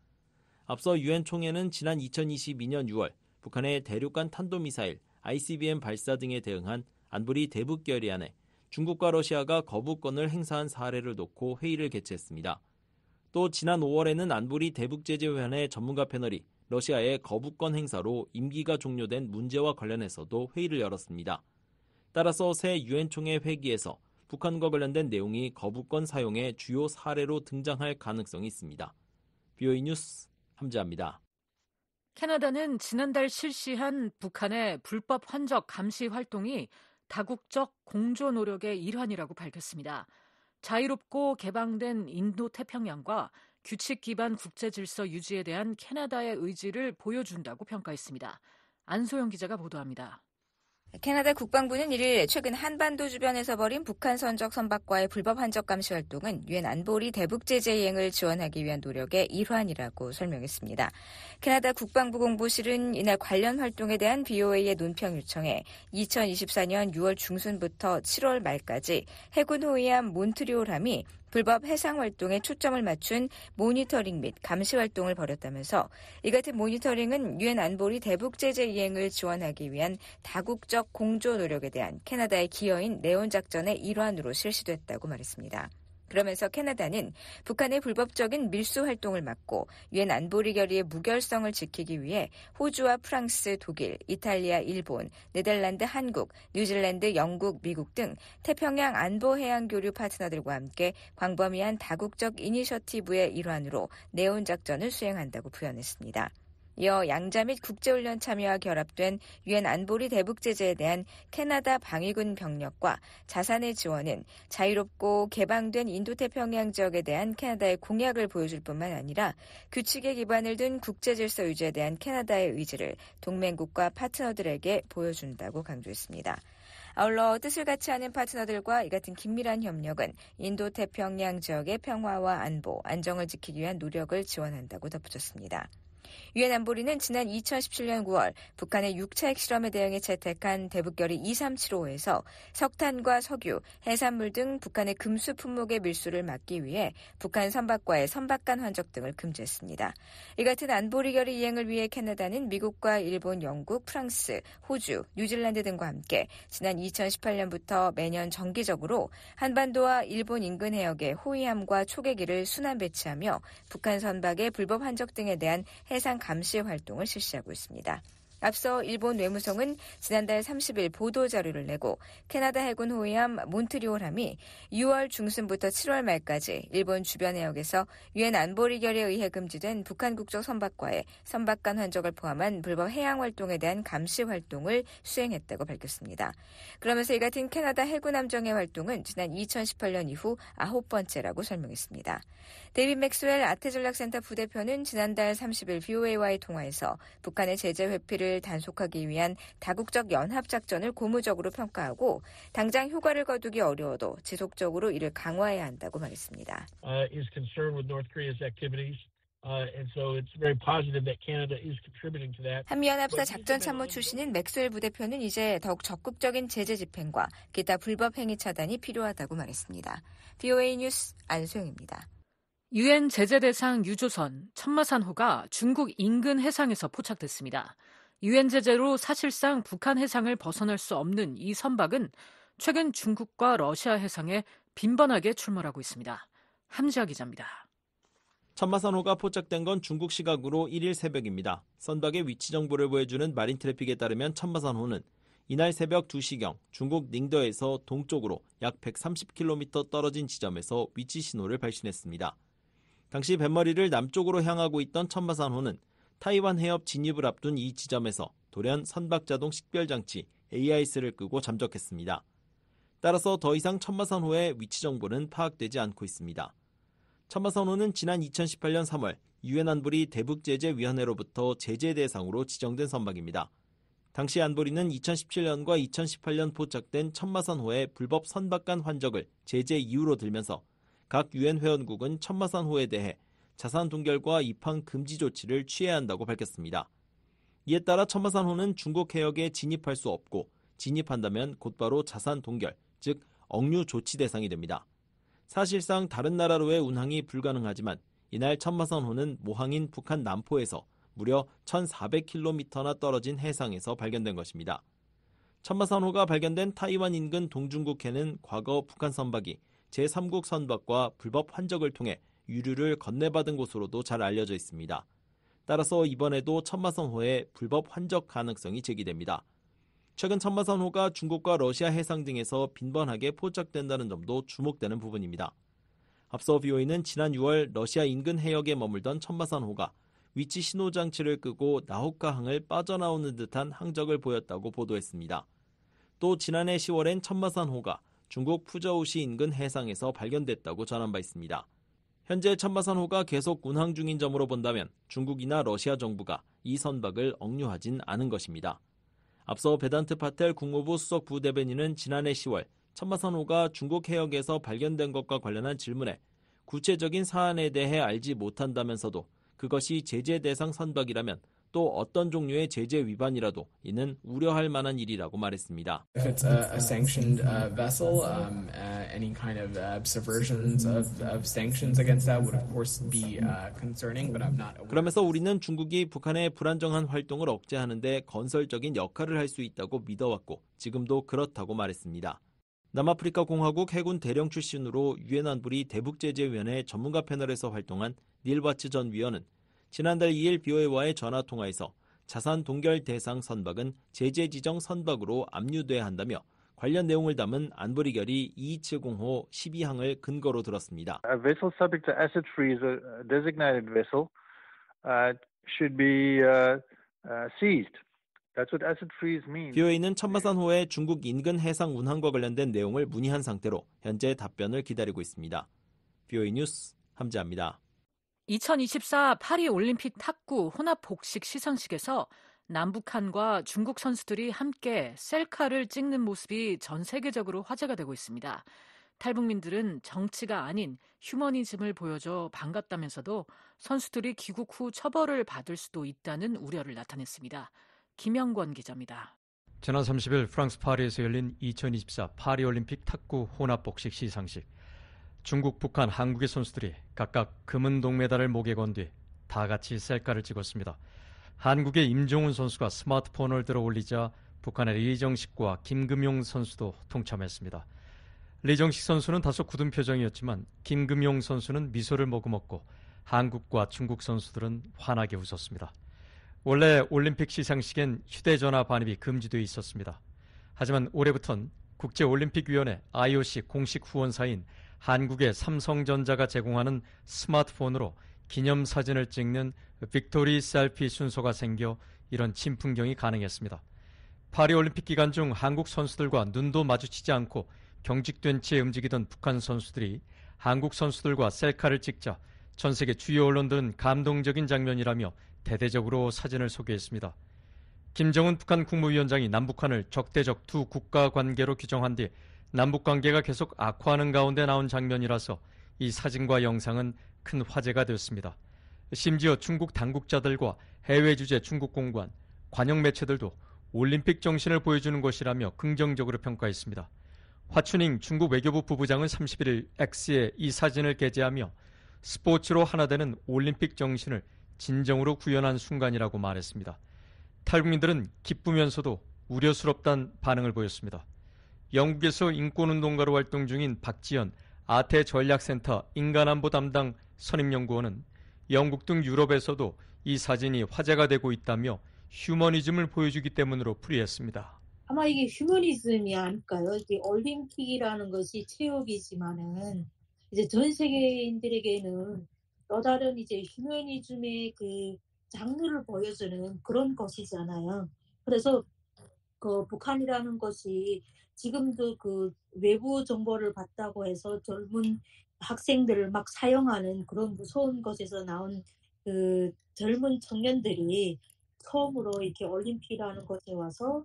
앞서 유엔 총회는 지난 2022년 6월 북한의 대륙간 탄도미사일 ICBM 발사 등에 대응한 안보리 대북 결의안에 중국과 러시아가 거부권을 행사한 사례를 놓고 회의를 개최했습니다. 또 지난 5월에는 안보리 대북제재위원회 전문가 패널이 러시아의 거부권 행사로 임기가 종료된 문제와 관련해서도 회의를 열었습니다. 따라서 새 유엔 총회 회기에서 북한과 관련된 내용이 거부권 사용의 주요 사례로 등장할 가능성이 있습니다. BOE 뉴스 함재합니다. 캐나다는 지난달 실시한 북한의 불법 환적 감시 활동이 다국적 공조 노력의 일환이라고 밝혔습니다. 자유롭고 개방된 인도태평양과 규칙 기반 국제 질서 유지에 대한 캐나다의 의지를 보여준다고 평가했습니다. 안소영 기자가 보도합니다. 캐나다 국방부는 1일 최근 한반도 주변에서 벌인 북한 선적 선박과의 불법 환적 감시 활동은 유엔 안보리 대북제재 이행을 지원하기 위한 노력의 일환이라고 설명했습니다. 캐나다 국방부 공보실은 이날 관련 활동에 대한 BOA의 논평 요청에 2024년 6월 중순부터 7월 말까지 해군 호위함 몬트리올함이 불법 해상 활동에 초점을 맞춘 모니터링 및 감시 활동을 벌였다면서 이 같은 모니터링은 유엔 안보리 대북제재 이행을 지원하기 위한 다국적 공조 노력에 대한 캐나다의 기여인 네온 작전의 일환으로 실시됐다고 말했습니다. 그러면서 캐나다는 북한의 불법적인 밀수 활동을 막고 유엔 안보리 결의의 무결성을 지키기 위해 호주와 프랑스, 독일, 이탈리아, 일본, 네덜란드, 한국, 뉴질랜드, 영국, 미국 등 태평양 안보 해양 교류 파트너들과 함께 광범위한 다국적 이니셔티브의 일환으로 네온 작전을 수행한다고 부연했습니다. 이어 양자 및 국제훈련 참여와 결합된 유엔 안보리 대북제재에 대한 캐나다 방위군 병력과 자산의 지원은 자유롭고 개방된 인도태평양 지역에 대한 캐나다의 공약을 보여줄 뿐만 아니라 규칙에 기반을 둔 국제질서 유지에 대한 캐나다의 의지를 동맹국과 파트너들에게 보여준다고 강조했습니다. 아울러 뜻을 같이 하는 파트너들과 이 같은 긴밀한 협력은 인도태평양 지역의 평화와 안보, 안정을 지키기 위한 노력을 지원한다고 덧붙였습니다. 유엔 안보리는 지난 2017년 9월 북한의 6차 핵실험에 대응해 채택한 대북결의 2375에서 석탄과 석유, 해산물 등 북한의 금수 품목의 밀수를 막기 위해 북한 선박과의 선박 간 환적 등을 금지했습니다. 이 같은 안보리 결의 이행을 위해 캐나다는 미국과 일본, 영국, 프랑스, 호주, 뉴질랜드 등과 함께 지난 2018년부터 매년 정기적으로 한반도와 일본 인근 해역에 호위함과 초계기를 순환 배치하며 북한 선박의 불법 환적 등에 대한 해상 감시 활동을 실시하고 있습니다. 앞서 일본 외무성은 지난달 30일 보도자료를 내고 캐나다 해군 호위함 몬트리올함이 6월 중순부터 7월 말까지 일본 주변 해역에서 유엔 안보리 결의에 의해 금지된 북한 국적 선박과의 선박 간 환적을 포함한 불법 해양 활동에 대한 감시 활동을 수행했다고 밝혔습니다. 그러면서 이 같은 캐나다 해군 함정의 활동은 지난 2018년 이후 9번째라고 설명했습니다. 데이빗 맥스웰 아태전략센터 부대표는 지난달 30일 BOA와의 통화에서 북한의 제재 회피를 단속하기 위한 다국적 연합작전을 고무적으로 평가하고 당장 효과를 거두기 어려워도 지속적으로 이를 강화해야 한다고 말했습니다. is concerned with North Korea's activities. And so it's very positive that Canada is contributing to that. 한미연합사 작전참모 출신인 맥스웰 부대표는 이제 더욱 적극적인 제재 집행과 기타 불법 행위 차단이 필요하다고 말했습니다. BOA 뉴스 안소영입니다. 유엔 제재 대상 유조선 천마산호가 중국 인근 해상에서 포착됐습니다. 유엔 제재로 사실상 북한 해상을 벗어날 수 없는 이 선박은 최근 중국과 러시아 해상에 빈번하게 출몰하고 있습니다. 함지아 기자입니다. 천마산호가 포착된 건 중국 시각으로 1일 새벽입니다. 선박의 위치 정보를 보여주는 마린 트래픽에 따르면 천마산호는 이날 새벽 2시경 중국 닝더에서 동쪽으로 약 130km 떨어진 지점에서 위치 신호를 발신했습니다. 당시 뱃머리를 남쪽으로 향하고 있던 천마산호는 타이완 해협 진입을 앞둔 이 지점에서 돌연 선박자동 식별장치 AIS를 끄고 잠적했습니다. 따라서 더 이상 천마산호의 위치 정보는 파악되지 않고 있습니다. 천마산호는 지난 2018년 3월 유엔 안보리 대북제재위원회로부터 제재 대상으로 지정된 선박입니다. 당시 안보리는 2017년과 2018년 포착된 천마산호의 불법 선박간 환적을 제재 이유로 들면서 각 유엔 회원국은 천마산호에 대해 자산 동결과 입항 금지 조치를 취해야 한다고 밝혔습니다. 이에 따라 천마산호는 중국 해역에 진입할 수 없고 진입한다면 곧바로 자산 동결, 즉 억류 조치 대상이 됩니다. 사실상 다른 나라로의 운항이 불가능하지만 이날 천마산호는 모항인 북한 남포에서 무려 1,400km나 떨어진 해상에서 발견된 것입니다. 천마산호가 발견된 타이완 인근 동중국해는 과거 북한 선박이 제3국 선박과 불법 환적을 통해 유류를 건네받은 곳으로도 잘 알려져 있습니다. 따라서 이번에도 천마산호의 불법 환적 가능성이 제기됩니다. 최근 천마산호가 중국과 러시아 해상 등에서 빈번하게 포착된다는 점도 주목되는 부분입니다. 앞서 BOA는 지난 6월 러시아 인근 해역에 머물던 천마산호가 위치 신호 장치를 끄고 나호카항을 빠져나오는 듯한 항적을 보였다고 보도했습니다. 또 지난해 10월엔 천마산호가 중국 푸저우시 인근 해상에서 발견됐다고 전한 바 있습니다. 현재 천마산호가 계속 운항 중인 점으로 본다면 중국이나 러시아 정부가 이 선박을 억류하진 않은 것입니다. 앞서 베단트 파텔 국무부 수석 부대변인은 지난해 10월 천마산호가 중국 해역에서 발견된 것과 관련한 질문에 구체적인 사안에 대해 알지 못한다면서도 그것이 제재 대상 선박이라면 또 어떤 종류의 제재 위반이라도 이는 우려할 만한 일이라고 말했습니다. If it's a sanctioned vessel, any kind of subversions of sanctions against that would of course be concerning, but I'm not aware. 그러면서 우리는 중국이 북한의 불안정한 활동을 억제하는데 건설적인 역할을 할 수 있다고 믿어왔고 지금도 그렇다고 말했습니다. 남아프리카 공화국 해군 대령 출신으로 유엔 안보리 대북제재위원회 전문가 패널에서 활동한 닐 바츠 전 위원은 지난달 2일 BOA와의 전화통화에서 자산 동결 대상 선박은 제재 지정 선박으로 압류돼야 한다며 관련 내용을 담은 안보리 결의 2270호 12항을 근거로 들었습니다. A vessel subject to asset freeze, a designated vessel, should be seized. That's what asset freeze means. BOA는 천마산호의 중국 인근 해상 운항과 관련된 내용을 문의한 상태로 현재 답변을 기다리고 있습니다. BOA 뉴스 함지아입니다. 2024 파리 올림픽 탁구 혼합 복식 시상식에서 남북한과 중국 선수들이 함께 셀카를 찍는 모습이 전 세계적으로 화제가 되고 있습니다. 탈북민들은 정치가 아닌 휴머니즘을 보여줘 반갑다면서도 선수들이 귀국 후 처벌을 받을 수도 있다는 우려를 나타냈습니다. 김영권 기자입니다. 지난 30일 프랑스 파리에서 열린 2024 파리올림픽 탁구 혼합복식 시상식. 중국, 북한, 한국의 선수들이 각각 금은 동메달을 목에 건 뒤 다 같이 셀카를 찍었습니다. 한국의 임종훈 선수가 스마트폰을 들어 올리자 북한의 리정식과 김금용 선수도 동참했습니다. 리정식 선수는 다소 굳은 표정이었지만 김금용 선수는 미소를 머금었고 한국과 중국 선수들은 환하게 웃었습니다. 원래 올림픽 시상식엔 휴대전화 반입이 금지되어 있었습니다. 하지만 올해부턴 국제올림픽위원회 IOC 공식 후원사인 한국의 삼성전자가 제공하는 스마트폰으로 기념사진을 찍는 빅토리 셀피 순서가 생겨 이런 친풍경이 가능했습니다. 파리올림픽 기간 중 한국 선수들과 눈도 마주치지 않고 경직된 채 움직이던 북한 선수들이 한국 선수들과 셀카를 찍자 전 세계 주요 언론들은 감동적인 장면이라며 대대적으로 사진을 소개했습니다. 김정은 북한 국무위원장이 남북한을 적대적 두 국가 관계로 규정한 뒤 남북관계가 계속 악화하는 가운데 나온 장면이라서 이 사진과 영상은 큰 화제가 되었습니다. 심지어 중국 당국자들과 해외 주재 중국 공관, 관영 매체들도 올림픽 정신을 보여주는 것이라며 긍정적으로 평가했습니다. 화춘잉 중국 외교부 부부장은 31일 X에 이 사진을 게재하며 스포츠로 하나 되는 올림픽 정신을 진정으로 구현한 순간이라고 말했습니다. 탈북민들은 기쁘면서도 우려스럽다는 반응을 보였습니다. 영국에서 인권운동가로 활동 중인 박지연 아태 전략센터 인간안보 담당 선임연구원은 영국 등 유럽에서도 이 사진이 화제가 되고 있다며 휴머니즘을 보여주기 때문으로 풀이했습니다. 아마 이게 휴머니즘이 아닐까요? 이게 올림픽이라는 것이 체육이지만은 이제 전 세계인들에게는 또 다른 이제 휴머니즘의 그 장르를 보여주는 그런 것이잖아요. 그래서 그 북한이라는 것이 지금도 그 외부 정보를 받다고 해서 젊은 학생들을 막 사용하는 그런 무서운 것에서 나온 그 젊은 청년들이 처음으로 이렇게 올림픽이라는 곳에 와서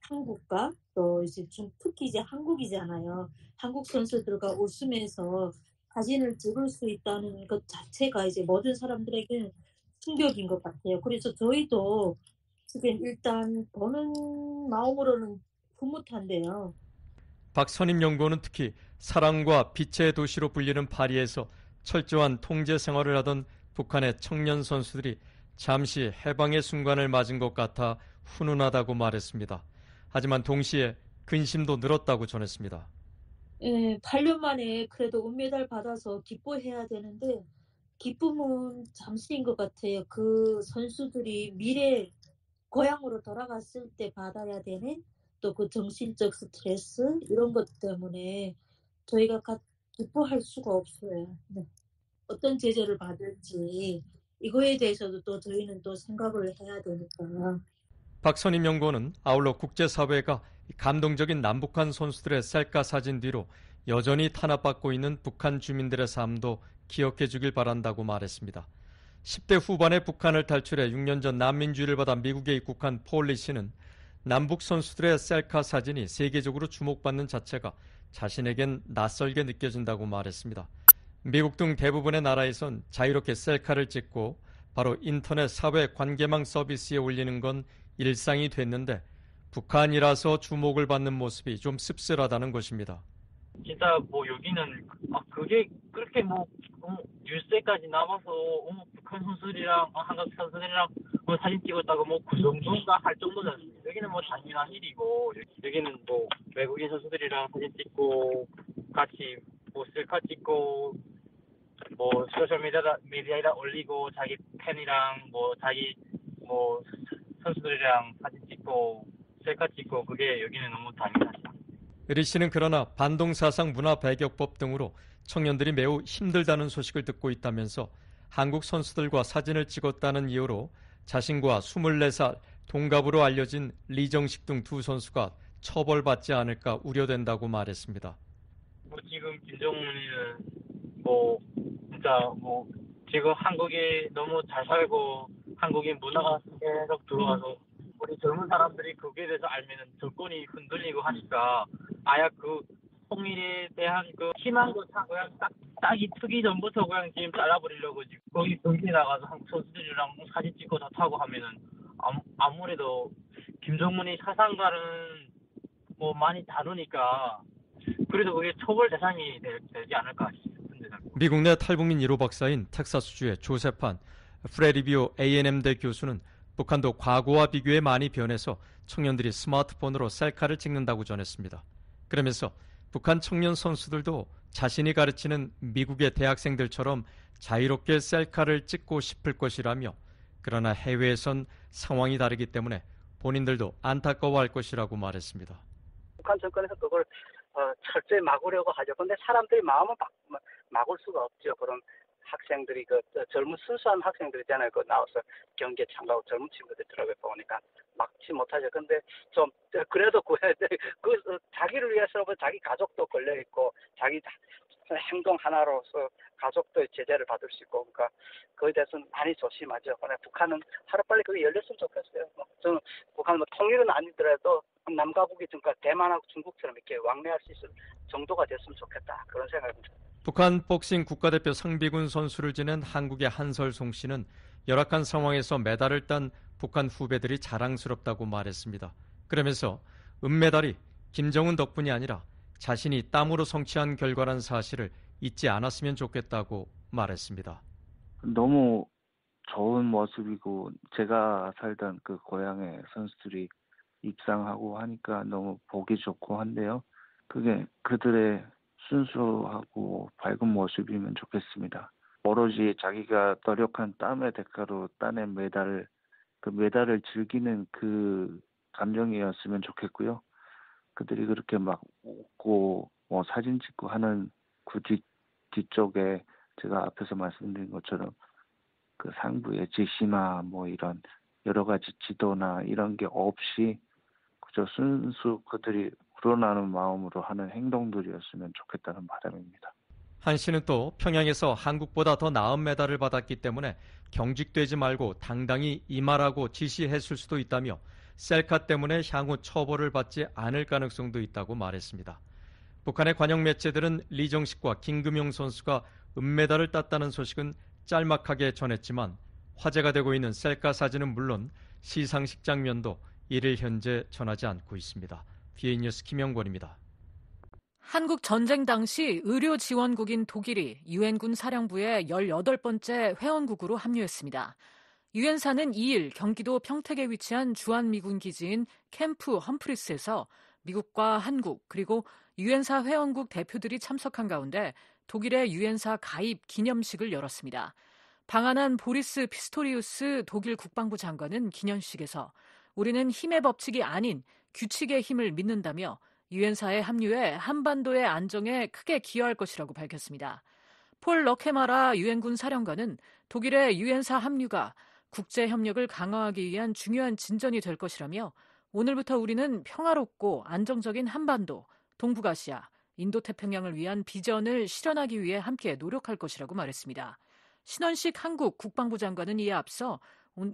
한국과 또 이제 특히 이제 한국이잖아요. 한국 선수들과 웃으면서 사진을 찍을 수 있다는 것 자체가 이제 모든 사람들에게 충격인 것 같아요. 그래서 저희도 지금 일단 보는 마음으로는 흐뭇한데요. 박선임 연구원은 특히 사랑과 빛의 도시로 불리는 파리에서 철저한 통제 생활을 하던 북한의 청년 선수들이 잠시 해방의 순간을 맞은 것 같아 훈훈하다고 말했습니다. 하지만 동시에 근심도 늘었다고 전했습니다. 8년 만에 그래도 은메달 받아서 기뻐해야 되는데 기쁨은 잠시인 것 같아요. 그 선수들이 미래 고향으로 돌아갔을 때 받아야 되는 또 그 정신적 스트레스 이런 것 때문에 저희가 기뻐할 수가 없어요. 네. 어떤 제재를 받을지 이거에 대해서도 또 저희는 또 생각을 해야 되니까. 박선임 연구원은 아울러 국제사회가 감동적인 남북한 선수들의 셀카 사진 뒤로 여전히 탄압받고 있는 북한 주민들의 삶도 기억해 주길 바란다고 말했습니다. 10대 후반에 북한을 탈출해 6년 전 난민주의를 받아 미국에 입국한 폴리 씨는 남북 선수들의 셀카 사진이 세계적으로 주목받는 자체가 자신에겐 낯설게 느껴진다고 말했습니다. 미국 등 대부분의 나라에선 자유롭게 셀카를 찍고 바로 인터넷 사회 관계망 서비스에 올리는 건 일상이 됐는데 북한이라서 주목을 받는 모습이 좀 씁쓸하다는 것입니다. 진짜 뭐 여기는 그게 그렇게 뭐 뉴스에까지 나와서 북한 선수들이랑 한국 선수들이랑 사진 찍었다고 뭐 그 정도인가 할 정도는 여기는 뭐 당연한 일이고 여기는 뭐 외국인 선수들이랑 사진 찍고 같이 뭐 셀카 찍고 뭐 소셜 미디어에다 올리고 자기 팬이랑 뭐 자기 뭐 선수들이랑 사진 찍고 셀카 찍고 그게 여기는 너무 당연하죠. 리 씨는 그러나 반동사상 문화배격법 등으로 청년들이 매우 힘들다는 소식을 듣고 있다면서 한국 선수들과 사진을 찍었다는 이유로 자신과 24살 동갑으로 알려진 리정식 등 두 선수가 처벌받지 않을까 우려된다고 말했습니다. 뭐 지금 김정은이는 뭐 진짜 뭐 지금 한국에 너무 잘 살고 한국인 문화가 계속 들어와서 우리 젊은 사람들이 거기에 대해서 알면은 정권이 흔들리고 하니까 아예 그 통일에 대한 그 희망도 그냥 딱이 트기 전부터 그냥 지금 잘라버리려고 지금 거기 경기에 나가서 한국 선수들이랑 사진 찍고 다 타고 하면은 아무래도 김정은이 사상과는 뭐 많이 다르니까 그래도 그게 처벌 대상이 되지 않을까 싶습니다. 미국 내 탈북민 1호 박사인 텍사스주의 조세판 프레리비오 A&M대 교수는 북한도 과거와 비교해 많이 변해서 청년들이 스마트폰으로 셀카를 찍는다고 전했습니다. 그러면서 북한 청년 선수들도 자신이 가르치는 미국의 대학생들처럼 자유롭게 셀카를 찍고 싶을 것이라며 그러나 해외에선 상황이 다르기 때문에 본인들도 안타까워할 것이라고 말했습니다. 북한 정권에서 그걸 철저히 막으려고 하죠. 그런데 사람들이 마음을 막을 수가 없죠. 그런 학생들이 젊은 순수한 학생들이잖아요. 나와서 경기에 참가하고 젊은 친구들 들어가 보니까 막지 못하죠. 근데 좀 그래도 자기를 위해서 자기 가족도 걸려 있고 자기 행동 하나로서 가족도 제재를 받을 수 있고 그러니까 그에 대해서는 많이 조심하죠. 그러나 북한은 하루빨리 그게 열렸으면 좋겠어요. 저는 북한은 통일은 아니더라도 남과 북이 그러니까 대만하고 중국처럼 이렇게 왕래할 수 있을 정도가 됐으면 좋겠다. 그런 생각입니다. 북한 복싱 국가대표 상비군 선수를 지낸 한국의 한설송 씨는 열악한 상황에서 메달을 딴 북한 후배들이 자랑스럽다고 말했습니다. 그러면서 은메달이 김정은 덕분이 아니라 자신이 땀으로 성취한 결과란 사실을 잊지 않았으면 좋겠다고 말했습니다. 너무 좋은 모습이고 제가 살던 그 고향의 선수들이 입상하고 하니까 너무 보기 좋고 한데요. 그게 그들의 순수하고 밝은 모습이면 좋겠습니다. 오로지 자기가 노력한 땀의 대가로 따낸 메달, 그 메달을 즐기는 그 감정이었으면 좋겠고요. 그들이 그렇게 막 웃고 사진 찍고 하는 그 뒤쪽에 제가 앞에서 말씀드린 것처럼 그 상부의 지시나 이런 여러 가지 지도나 이런 게 없이 그저 순수 그들이 우러나는 마음으로 하는 행동들이었으면 좋겠다는 바람입니다. 한 씨는 또 평양에서 한국보다 더 나은 메달을 받았기 때문에 경직되지 말고 당당히 임하라고 지시했을 수도 있다며 셀카 때문에 향후 처벌을 받지 않을 가능성도 있다고 말했습니다. 북한의 관영 매체들은 리정식과 김금용 선수가 은메달을 땄다는 소식은 짤막하게 전했지만 화제가 되고 있는 셀카 사진은 물론 시상식 장면도 이를 현재 전하지 않고 있습니다. BA 뉴스 김영권입니다. 한국 전쟁 당시 의료 지원국인 독일이 유엔군 사령부의 18번째 회원국으로 합류했습니다. 유엔사는 2일 경기도 평택에 위치한 주한미군 기지인 캠프 험프리스에서 미국과 한국 그리고 유엔사 회원국 대표들이 참석한 가운데 독일의 유엔사 가입 기념식을 열었습니다. 방한한 보리스 피스토리우스 독일 국방부 장관은 기념식에서 우리는 힘의 법칙이 아닌 규칙의 힘을 믿는다며 유엔사에 합류해 한반도의 안정에 크게 기여할 것이라고 밝혔습니다. 폴 러케마라 유엔군 사령관은 독일의 유엔사 합류가 국제 협력을 강화하기 위한 중요한 진전이 될 것이라며 오늘부터 우리는 평화롭고 안정적인 한반도, 동북아시아, 인도태평양을 위한 비전을 실현하기 위해 함께 노력할 것이라고 말했습니다. 신원식 한국 국방부 장관은 이에 앞서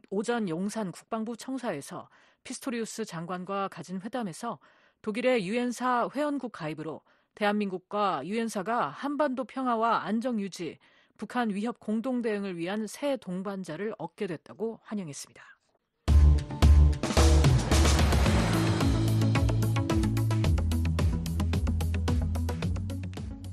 오전 용산 국방부 청사에서 피스토리우스 장관과 가진 회담에서 독일의 유엔사 회원국 가입으로 대한민국과 유엔사가 한반도 평화와 안정 유지, 북한 위협 공동 대응을 위한 새 동반자를 얻게 됐다고 환영했습니다.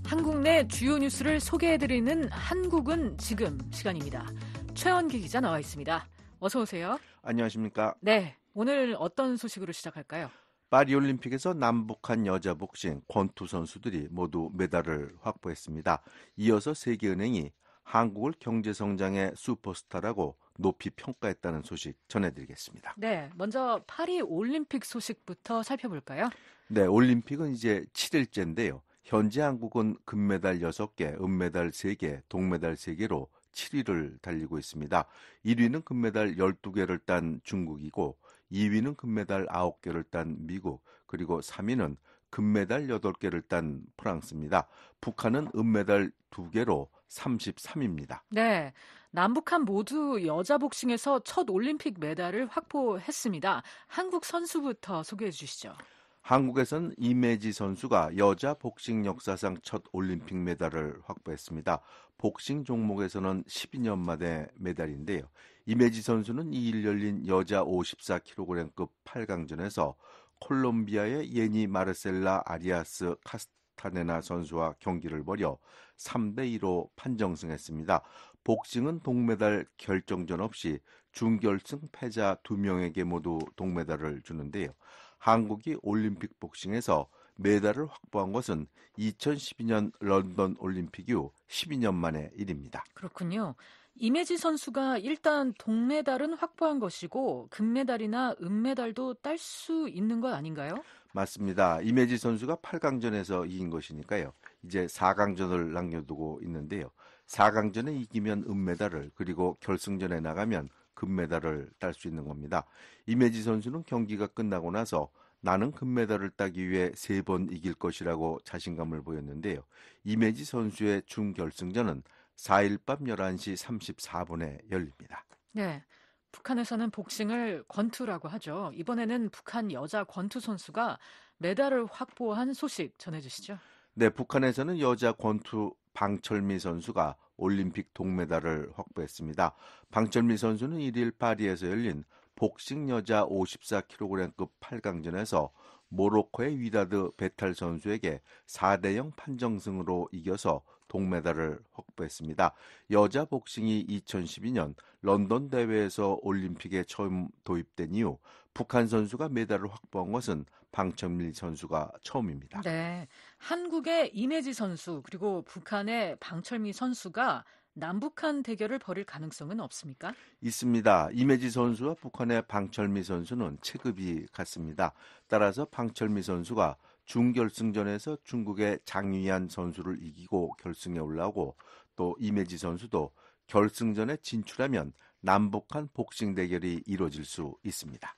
한국 내 주요 뉴스를 소개해드리는 한국은 지금 시간입니다. 최원기 기자 나와 있습니다. 어서 오세요. 안녕하십니까? 네, 오늘 어떤 소식으로 시작할까요? 파리올림픽에서 남북한 여자 복싱 권투 선수들이 모두 메달을 확보했습니다. 이어서 세계은행이 한국을 경제성장의 슈퍼스타라고 높이 평가했다는 소식 전해드리겠습니다. 네, 먼저 파리 올림픽 소식부터 살펴볼까요? 네, 올림픽은 이제 7일째인데요. 현재 한국은 금메달 6개, 은메달 3개, 동메달 3개로 7위를 달리고 있습니다. 1위는 금메달 12개를 딴 중국이고 2위는 금메달 9개를 딴 미국, 그리고 3위는 금메달 8개를 딴 프랑스입니다. 북한은 은메달 2개로 33위입니다. 네, 남북한 모두 여자 복싱에서 첫 올림픽 메달을 확보했습니다. 한국 선수부터 소개해 주시죠. 한국에선 이매지 선수가 여자 복싱 역사상 첫 올림픽 메달을 확보했습니다. 복싱 종목에서는 12년 만에 메달인데요. 이매지 선수는 2일 열린 여자 54kg급 8강전에서 콜롬비아의 예니 마르셀라 아리아스 카스타네나 선수와 경기를 벌여 3대2로 판정승했습니다. 복싱은 동메달 결정전 없이 준결승 패자 2명에게 모두 동메달을 주는데요. 한국이 올림픽 복싱에서 메달을 확보한 것은 2012년 런던 올림픽 이후 12년 만의 일입니다. 그렇군요. 이매지 선수가 일단 동메달은 확보한 것이고 금메달이나 은메달도 딸 수 있는 것 아닌가요? 맞습니다. 이매지 선수가 8강전에서 이긴 것이니까요. 이제 4강전을 남겨두고 있는데요. 4강전에 이기면 은메달을, 그리고 결승전에 나가면 금메달을 딸 수 있는 겁니다. 이매지 선수는 경기가 끝나고 나서 나는 금메달을 따기 위해 3번 이길 것이라고 자신감을 보였는데요. 이매지 선수의 준결승전은 4일 밤 11시 34분에 열립니다. 네, 북한에서는 복싱을 권투라고 하죠. 이번에는 북한 여자 권투 선수가 메달을 확보한 소식 전해주시죠. 네, 북한에서는 여자 권투 방철미 선수가 올림픽 동메달을 확보했습니다. 방철미 선수는 1일 파리에서 열린 복싱 여자 54kg급 8강전에서 모로코의 위다드 베탈 선수에게 4대0 판정승으로 이겨서 동메달을 확보했습니다. 여자 복싱이 2012년 런던 대회에서 올림픽에 처음 도입된 이후 북한 선수가 메달을 확보한 것은 방철미 선수가 처음입니다. 네, 한국의 이매지 선수 그리고 북한의 방철미 선수가 남북한 대결을 벌일 가능성은 없습니까? 있습니다. 이매지 선수와 북한의 방철미 선수는 체급이 같습니다. 따라서 방철미 선수가 준결승전에서 중국의 장유한 선수를 이기고 결승에 올라오고 또 이매지 선수도 결승전에 진출하면 남북한 복싱 대결이 이루어질 수 있습니다.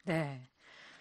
네,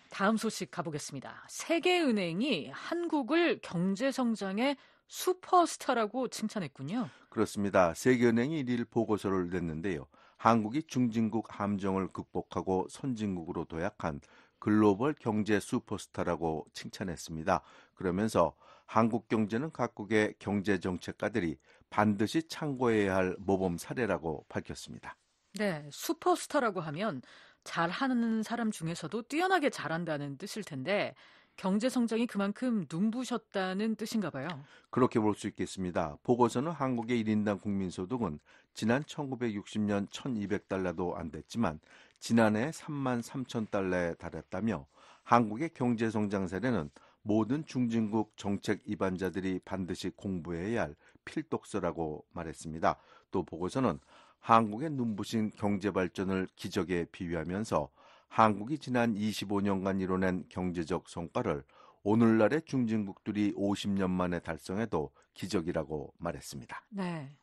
다음 소식 가보겠습니다. 세계은행이 한국을 경제성장의 슈퍼스타라고 칭찬했군요. 그렇습니다. 세계은행이 1일 보고서를 냈는데요. 한국이 중진국 함정을 극복하고 선진국으로 도약한 글로벌 경제 슈퍼스타라고 칭찬했습니다. 그러면서 한국 경제는 각국의 경제 정책가들이 반드시 참고해야 할 모범 사례라고 밝혔습니다. 네, 슈퍼스타라고 하면 잘하는 사람 중에서도 뛰어나게 잘한다는 뜻일 텐데 경제 성장이 그만큼 눈부셨다는 뜻인가 봐요. 그렇게 볼 수 있겠습니다. 보고서는 한국의 1인당 국민소득은 지난 1960년 1200달러도 안 됐지만 지난해 3만 3천 달러에 달했다며 한국의 경제 성장 사례는 모든 중진국 정책 입안자들이 반드시 공부해야 할 필독서라고 말했습니다. 또 보고서는 한국의 눈부신 경제 발전을 기적에 비유하면서 한국이 지난 25년간 이뤄낸 경제적 성과를 오늘날의 중진국들이 50년 만에 달성해도 기적이라고 말했습니다. 네.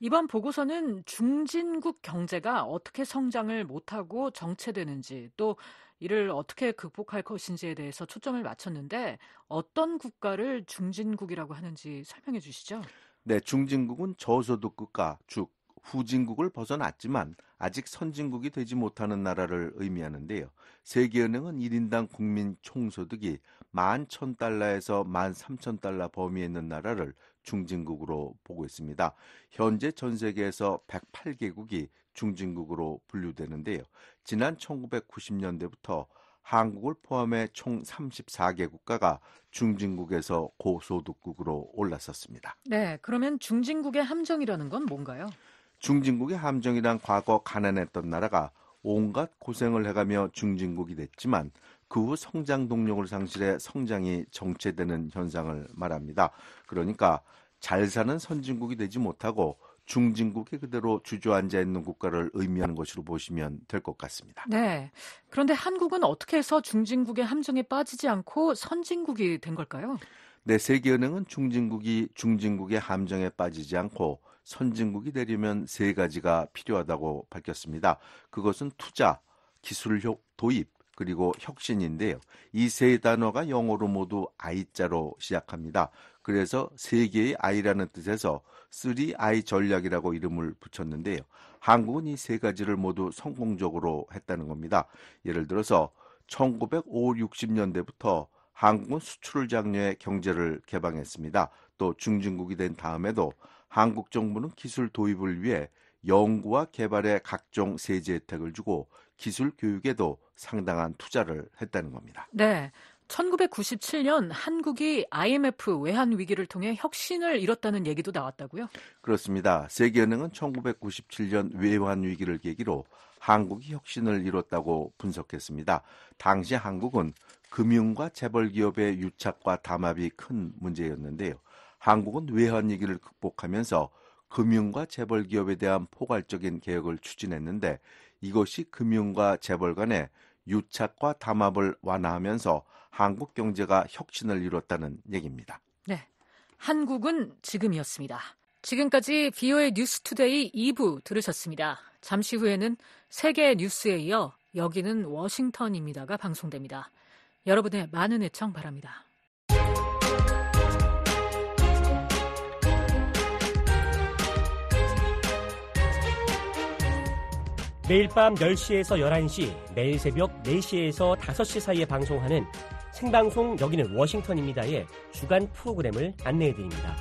이번 보고서는 중진국 경제가 어떻게 성장을 못하고 정체되는지 또 이를 어떻게 극복할 것인지에 대해서 초점을 맞췄는데 어떤 국가를 중진국이라고 하는지 설명해 주시죠. 네, 중진국은 저소득 국가, 즉 후진국을 벗어났지만 아직 선진국이 되지 못하는 나라를 의미하는데요. 세계은행은 1인당 국민 총소득이 11,000달러에서 13,000달러 범위에 있는 나라를 중진국으로 보고 있습니다. 현재 전 세계에서 108개국이 중진국으로 분류되는데요. 지난 1990년대부터 한국을 포함해 총 34개 국가가 중진국에서 고소득국으로 올랐었습니다. 네, 그러면 중진국의 함정이라는 건 뭔가요? 중진국의 함정이란 과거 가난했던 나라가 온갖 고생을 해가며 중진국이 됐지만 그 후 성장 동력을 상실해 성장이 정체되는 현상을 말합니다. 그러니까 잘 사는 선진국이 되지 못하고 중진국에 그대로 주저앉아 있는 국가를 의미하는 것으로 보시면 될 것 같습니다. 네. 그런데 한국은 어떻게 해서 중진국의 함정에 빠지지 않고 선진국이 된 걸까요? 네, 세계은행은 중진국의 함정에 빠지지 않고 선진국이 되려면 세 가지가 필요하다고 밝혔습니다. 그것은 투자, 기술 도입, 그리고 혁신인데요. 이 세 단어가 영어로 모두 I자로 시작합니다. 그래서 세 개의 I라는 뜻에서 3I 전략이라고 이름을 붙였는데요. 한국은 이 세 가지를 모두 성공적으로 했다는 겁니다. 예를 들어서 1950-60년대부터 한국은 수출을 장려해 경제를 개방했습니다. 또 중진국이 된 다음에도 한국 정부는 기술 도입을 위해 연구와 개발에 각종 세제 혜택을 주고 기술 교육에도 상당한 투자를 했다는 겁니다. 네. 1997년 한국이 IMF 외환 위기를 통해 혁신을 이뤘다는 얘기도 나왔다고요? 그렇습니다. 세계은행은 1997년 외환 위기를 계기로 한국이 혁신을 이뤘다고 분석했습니다. 당시 한국은 금융과 재벌 기업의 유착과 담합이 큰 문제였는데요. 한국은 외환 위기를 극복하면서 금융과 재벌 기업에 대한 포괄적인 개혁을 추진했는데 이것이 금융과 재벌 간의 유착과 담합을 완화하면서 한국 경제가 혁신을 이뤘다는 얘기입니다. 네, 한국은 지금이었습니다. 지금까지 VOA 뉴스투데이 2부 들으셨습니다. 잠시 후에는 세계 뉴스에 이어 여기는 워싱턴입니다가 방송됩니다. 여러분의 많은 애청 바랍니다. 매일 밤 10시에서 11시, 매일 새벽 4시에서 5시 사이에 방송하는 생방송 여기는 워싱턴입니다의 주간 프로그램을 안내해드립니다.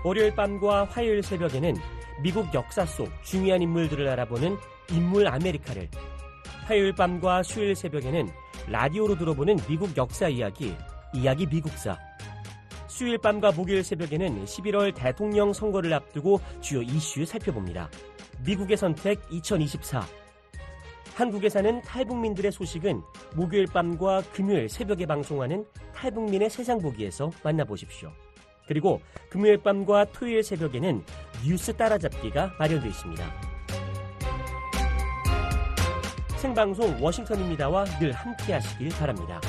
월요일 밤과 화요일 새벽에는 미국 역사 속 중요한 인물들을 알아보는 인물 아메리카를, 화요일 밤과 수요일 새벽에는 라디오로 들어보는 미국 역사 이야기 미국사, 수요일 밤과 목요일 새벽에는 11월 대통령 선거를 앞두고 주요 이슈 살펴봅니다. 미국의 선택 2024. 한국에 사는 탈북민들의 소식은 목요일 밤과 금요일 새벽에 방송하는 탈북민의 세상 보기에서 만나보십시오. 그리고 금요일 밤과 토요일 새벽에는 뉴스 따라잡기가 마련되어 있습니다. 생방송 워싱턴입니다와 늘 함께 하시길 바랍니다.